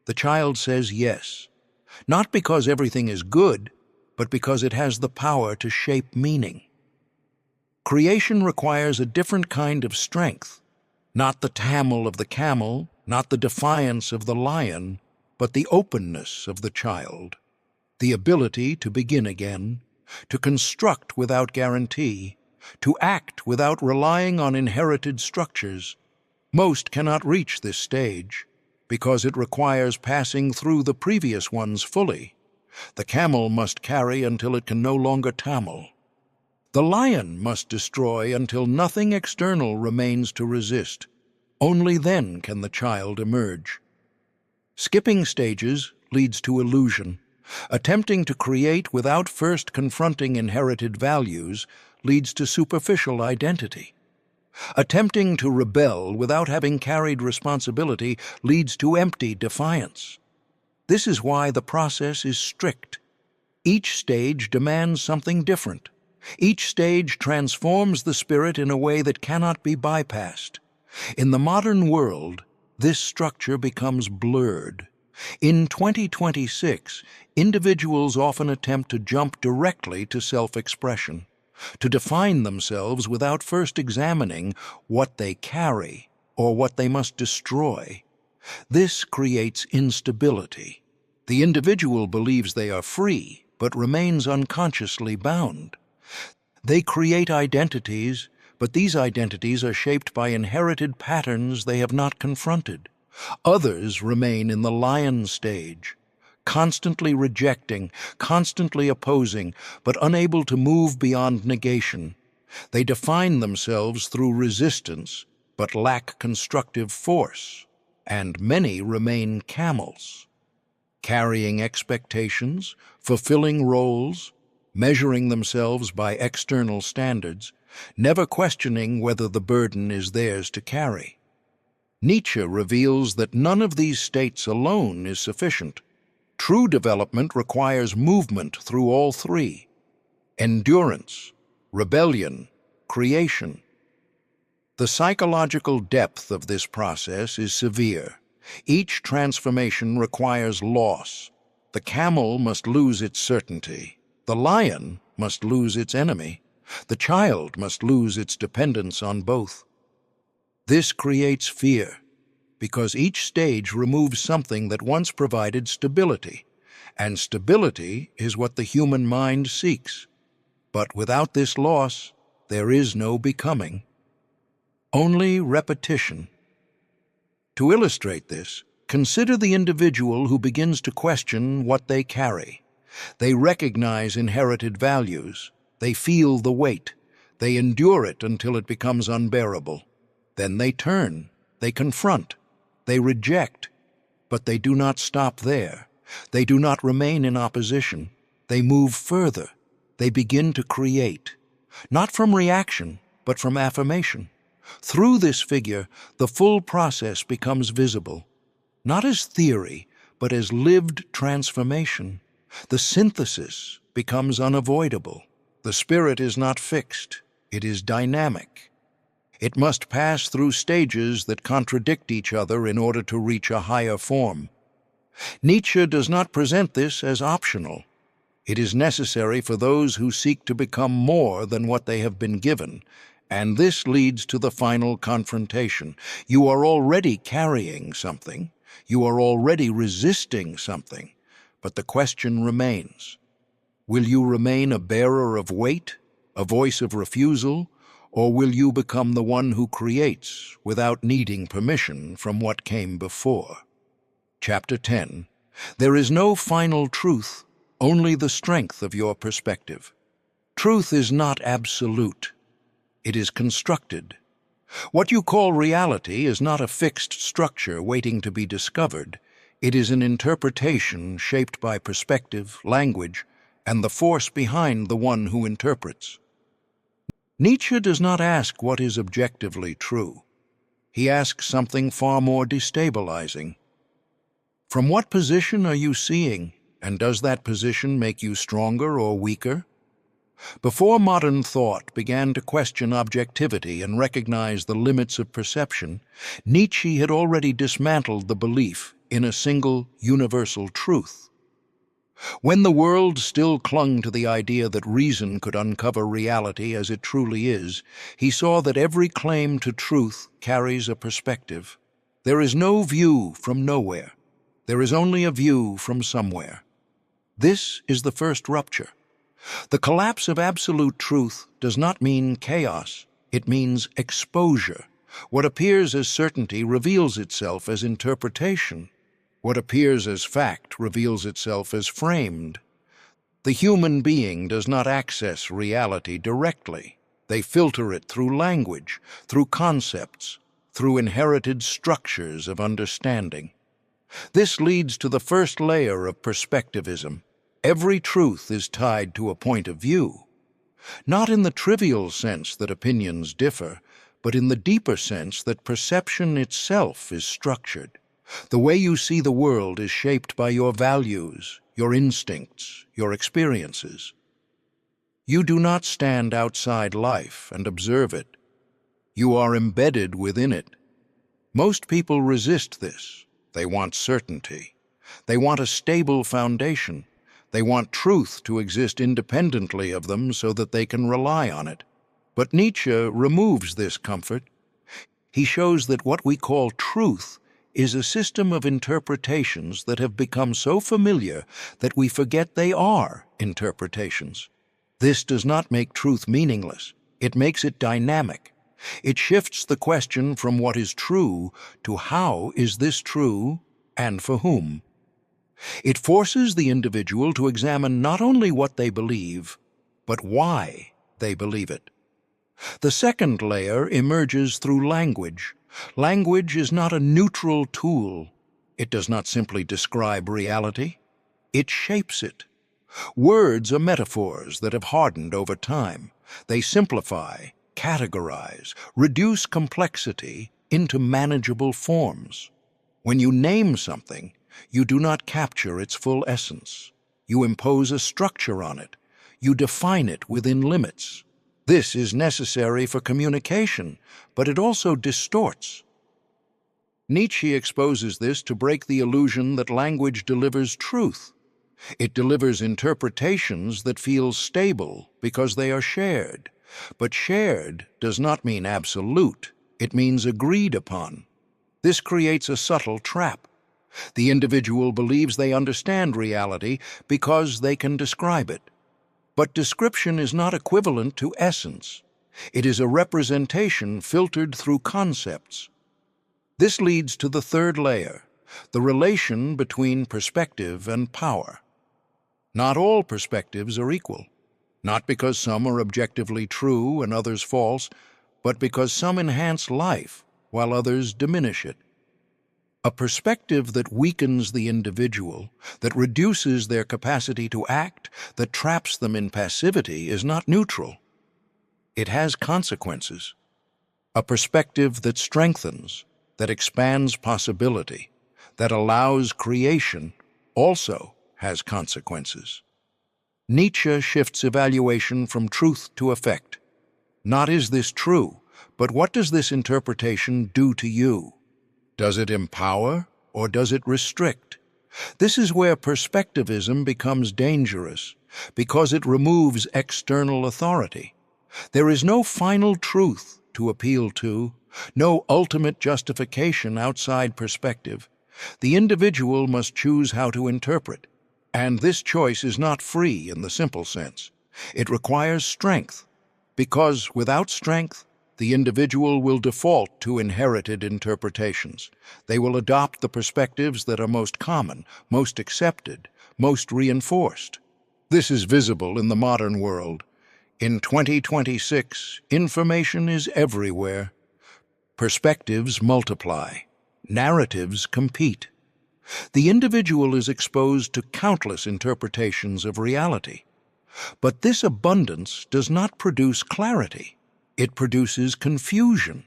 The child says yes, not because everything is good, but because it has the power to shape meaning. Creation requires a different kind of strength, not the tamel of the camel, not the defiance of the lion, but the openness of the child, the ability to begin again, to construct without guarantee, to act without relying on inherited structures. Most cannot reach this stage, because it requires passing through the previous ones fully. The camel must carry until it can no longer tamel. The lion must destroy until nothing external remains to resist. Only then can the child emerge. Skipping stages leads to illusion. Attempting to create without first confronting inherited values leads to superficial identity. Attempting to rebel without having carried responsibility leads to empty defiance. This is why the process is strict. Each stage demands something different. Each stage transforms the spirit in a way that cannot be bypassed. In the modern world, this structure becomes blurred. In 2026, individuals often attempt to jump directly to self-expression, to define themselves without first examining what they carry or what they must destroy. This creates instability. The individual believes they are free, but remains unconsciously bound. They create identities, but these identities are shaped by inherited patterns they have not confronted. Others remain in the lion stage, constantly rejecting, constantly opposing, but unable to move beyond negation. They define themselves through resistance, but lack constructive force. And many remain camels, carrying expectations, fulfilling roles, measuring themselves by external standards, never questioning whether the burden is theirs to carry. Nietzsche reveals that none of these states alone is sufficient. True development requires movement through all three: endurance, rebellion, creation. The psychological depth of this process is severe. Each transformation requires loss. The camel must lose its certainty. The lion must lose its enemy. The child must lose its dependence on both. This creates fear, because each stage removes something that once provided stability, and stability is what the human mind seeks. But without this loss, there is no becoming, only repetition. To illustrate this, consider the individual who begins to question what they carry. They recognize inherited values. They feel the weight. They endure it until it becomes unbearable. Then they turn, they confront, they reject, but they do not stop there. They do not remain in opposition. They move further. They begin to create, not from reaction, but from affirmation. Through this figure, the full process becomes visible, not as theory, but as lived transformation. The synthesis becomes unavoidable. The spirit is not fixed. It is dynamic. It must pass through stages that contradict each other in order to reach a higher form. Nietzsche does not present this as optional. It is necessary for those who seek to become more than what they have been given, and this leads to the final confrontation. You are already carrying something. You are already resisting something. But the question remains: will you remain a bearer of weight, a voice of refusal, or will you become the one who creates without needing permission from what came before? Chapter 10. There is no final truth, only the strength of your perspective. Truth is not absolute. It is constructed. What you call reality is not a fixed structure waiting to be discovered. It is an interpretation shaped by perspective, language, and the force behind the one who interprets. Nietzsche does not ask what is objectively true. He asks something far more destabilizing. From what position are you seeing, and does that position make you stronger or weaker? Before modern thought began to question objectivity and recognize the limits of perception, Nietzsche had already dismantled the belief in a single universal truth. When the world still clung to the idea that reason could uncover reality as it truly is, he saw that every claim to truth carries a perspective. There is no view from nowhere. There is only a view from somewhere. This is the first rupture. The collapse of absolute truth does not mean chaos. It means exposure. What appears as certainty reveals itself as interpretation. What appears as fact reveals itself as framed. The human being does not access reality directly. They filter it through language, through concepts, through inherited structures of understanding. This leads to the first layer of perspectivism. Every truth is tied to a point of view, not in the trivial sense that opinions differ, but in the deeper sense that perception itself is structured. The way you see the world is shaped by your values, your instincts, your experiences. You do not stand outside life and observe it. You are embedded within it. Most people resist this. They want certainty. They want a stable foundation. They want truth to exist independently of them so that they can rely on it. But Nietzsche removes this comfort. He shows that what we call truth is a system of interpretations that have become so familiar that we forget they are interpretations. This does not make truth meaningless. It makes it dynamic. It shifts the question from what is true to how is this true and for whom. It forces the individual to examine not only what they believe, but why they believe it. The second layer emerges through language. Language is not a neutral tool. It does not simply describe reality. It shapes it. Words are metaphors that have hardened over time. They simplify, categorize, reduce complexity into manageable forms. When you name something, you do not capture its full essence. You impose a structure on it. You define it within limits. This is necessary for communication, but it also distorts. Nietzsche exposes this to break the illusion that language delivers truth. It delivers interpretations that feel stable because they are shared. But shared does not mean absolute. It means agreed upon. This creates a subtle trap. The individual believes they understand reality because they can describe it. But description is not equivalent to essence. It is a representation filtered through concepts. This leads to the third layer, the relation between perspective and power. Not all perspectives are equal. not because some are objectively true and others false, but because some enhance life while others diminish it. A perspective that weakens the individual, that reduces their capacity to act, that traps them in passivity is not neutral. It has consequences. A perspective that strengthens, that expands possibility, that allows creation, also has consequences. Nietzsche shifts evaluation from truth to effect. Not is this true, but what does this interpretation do to you? Does it empower or does it restrict? This is where perspectivism becomes dangerous, because it removes external authority. There is no final truth to appeal to, no ultimate justification outside perspective. The individual must choose how to interpret, and this choice is not free in the simple sense. It requires strength, because without strength, the individual will default to inherited interpretations. They will adopt the perspectives that are most common, most accepted, most reinforced. This is visible in the modern world. In 2026, information is everywhere. Perspectives multiply. Narratives compete. The individual is exposed to countless interpretations of reality. But this abundance does not produce clarity. It produces confusion.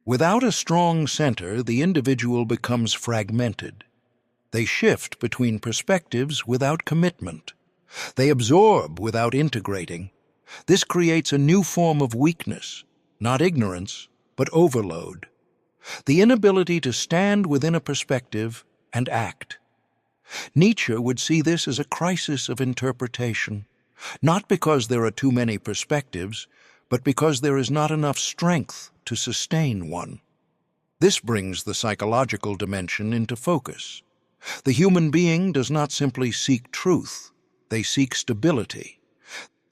Without a strong center, the individual becomes fragmented. They shift between perspectives without commitment. They absorb without integrating. This creates a new form of weakness, not ignorance, but overload. The inability to stand within a perspective and act. Nietzsche would see this as a crisis of interpretation, not because there are too many perspectives, but because there is not enough strength to sustain one. This brings the psychological dimension into focus. The human being does not simply seek truth, they seek stability.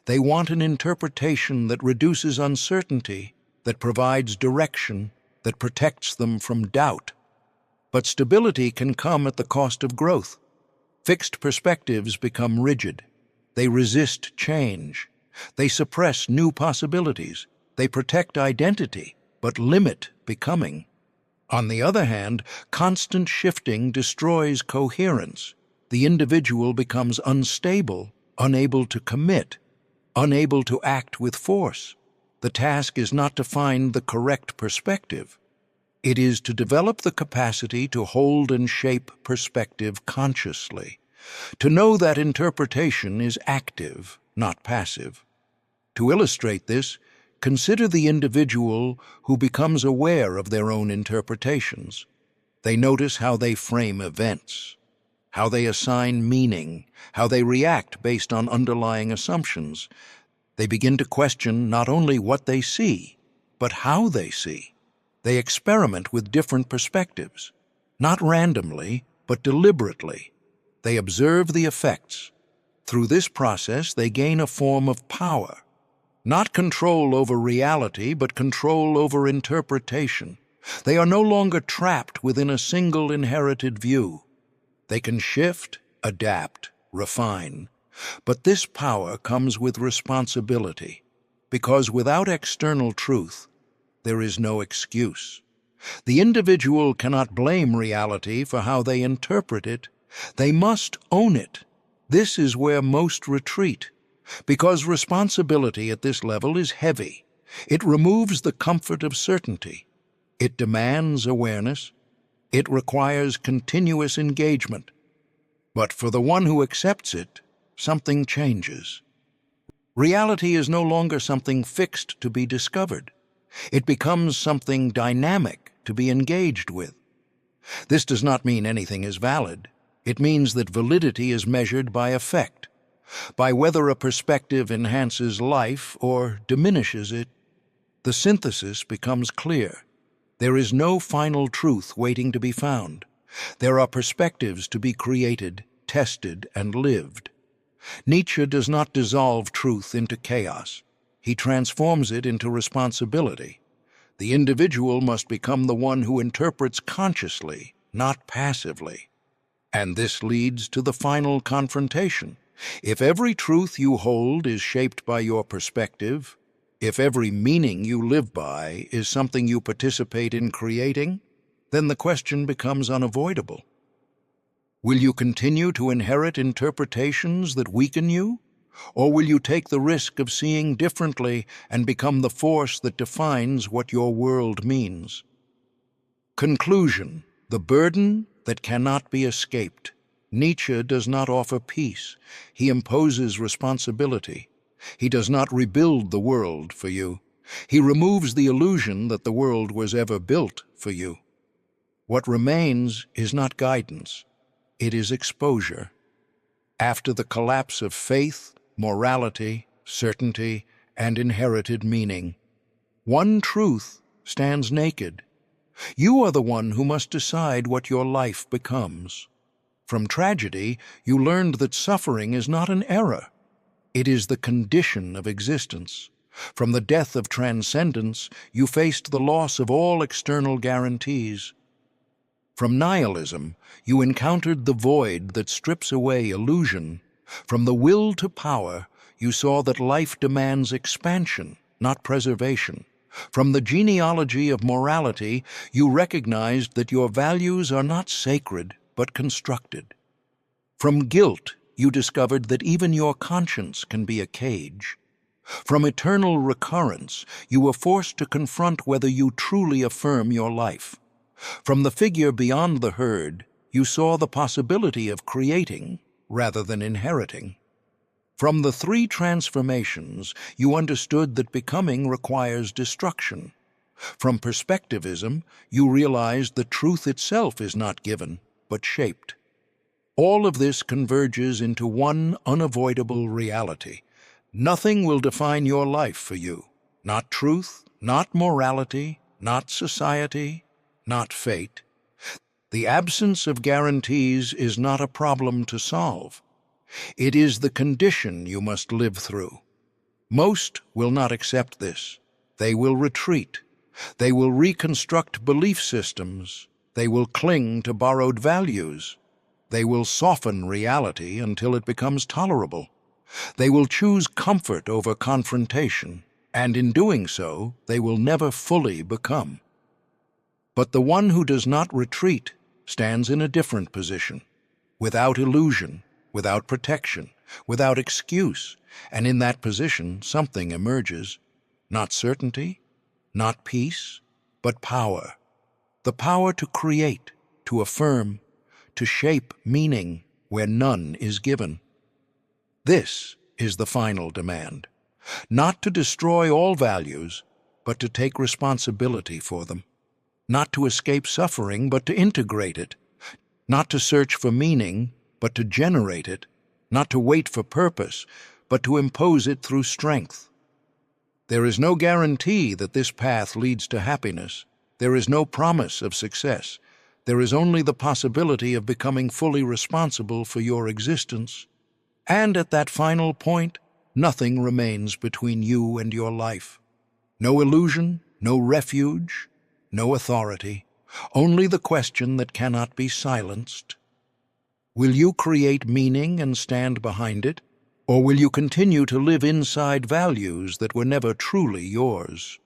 They want an interpretation that reduces uncertainty, that provides direction, that protects them from doubt. But stability can come at the cost of growth. Fixed perspectives become rigid. They resist change. They suppress new possibilities. They protect identity, but limit becoming. On the other hand, constant shifting destroys coherence. The individual becomes unstable, unable to commit, unable to act with force. The task is not to find the correct perspective. It is to develop the capacity to hold and shape perspective consciously, to know that interpretation is active, not passive. To illustrate this, consider the individual who becomes aware of their own interpretations. They notice how they frame events, how they assign meaning, how they react based on underlying assumptions. They begin to question not only what they see, but how they see. They experiment with different perspectives, not randomly, but deliberately. They observe the effects. Through this process, they gain a form of power. Not control over reality, but control over interpretation. They are no longer trapped within a single inherited view. They can shift, adapt, refine. But this power comes with responsibility, because without external truth, there is no excuse. The individual cannot blame reality for how they interpret it. They must own it. This is where most retreat, because responsibility at this level is heavy. It removes the comfort of certainty. It demands awareness. It requires continuous engagement. But for the one who accepts it, something changes. Reality is no longer something fixed to be discovered. It becomes something dynamic to be engaged with. This does not mean anything is valid. It means that validity is measured by effect, by whether a perspective enhances life or diminishes it. The synthesis becomes clear. There is no final truth waiting to be found. There are perspectives to be created, tested, and lived. Nietzsche does not dissolve truth into chaos. He transforms it into responsibility. The individual must become the one who interprets consciously, not passively. And this leads to the final confrontation. If every truth you hold is shaped by your perspective, if every meaning you live by is something you participate in creating, then the question becomes unavoidable. Will you continue to inherit interpretations that weaken you? Or will you take the risk of seeing differently and become the force that defines what your world means? Conclusion: the burden that cannot be escaped. Nietzsche does not offer peace. He imposes responsibility. He does not rebuild the world for you. He removes the illusion that the world was ever built for you. What remains is not guidance. It is exposure. After the collapse of faith, morality, certainty, and inherited meaning, one truth stands naked. You are the one who must decide what your life becomes. From tragedy, you learned that suffering is not an error. It is the condition of existence. From the death of transcendence, you faced the loss of all external guarantees. From nihilism, you encountered the void that strips away illusion. From the will to power, you saw that life demands expansion, not preservation. From the genealogy of morality, you recognized that your values are not sacred, but constructed. From guilt, you discovered that even your conscience can be a cage. From eternal recurrence, you were forced to confront whether you truly affirm your life. From the figure beyond the herd, you saw the possibility of creating rather than inheriting. From the three transformations, you understood that becoming requires destruction. From perspectivism, you realized that truth itself is not given, but shaped. All of this converges into one unavoidable reality. Nothing will define your life for you. Not truth, not morality, not society, not fate. The absence of guarantees is not a problem to solve. It is the condition you must live through. Most will not accept this. They will retreat. They will reconstruct belief systems. They will cling to borrowed values. They will soften reality until it becomes tolerable. They will choose comfort over confrontation, and in doing so, they will never fully become. But the one who does not retreat stands in a different position, without illusion, without protection, without excuse, and in that position something emerges. Not certainty, not peace, but power. The power to create, to affirm, to shape meaning where none is given. This is the final demand. Not to destroy all values, but to take responsibility for them. Not to escape suffering, but to integrate it. Not to search for meaning, but to generate it. Not to wait for purpose, but to impose it through strength. There is no guarantee that this path leads to happiness. There is no promise of success. There is only the possibility of becoming fully responsible for your existence. And at that final point, nothing remains between you and your life. No illusion, no refuge, no authority, only the question that cannot be silenced. Will you create meaning and stand behind it, or will you continue to live inside values that were never truly yours?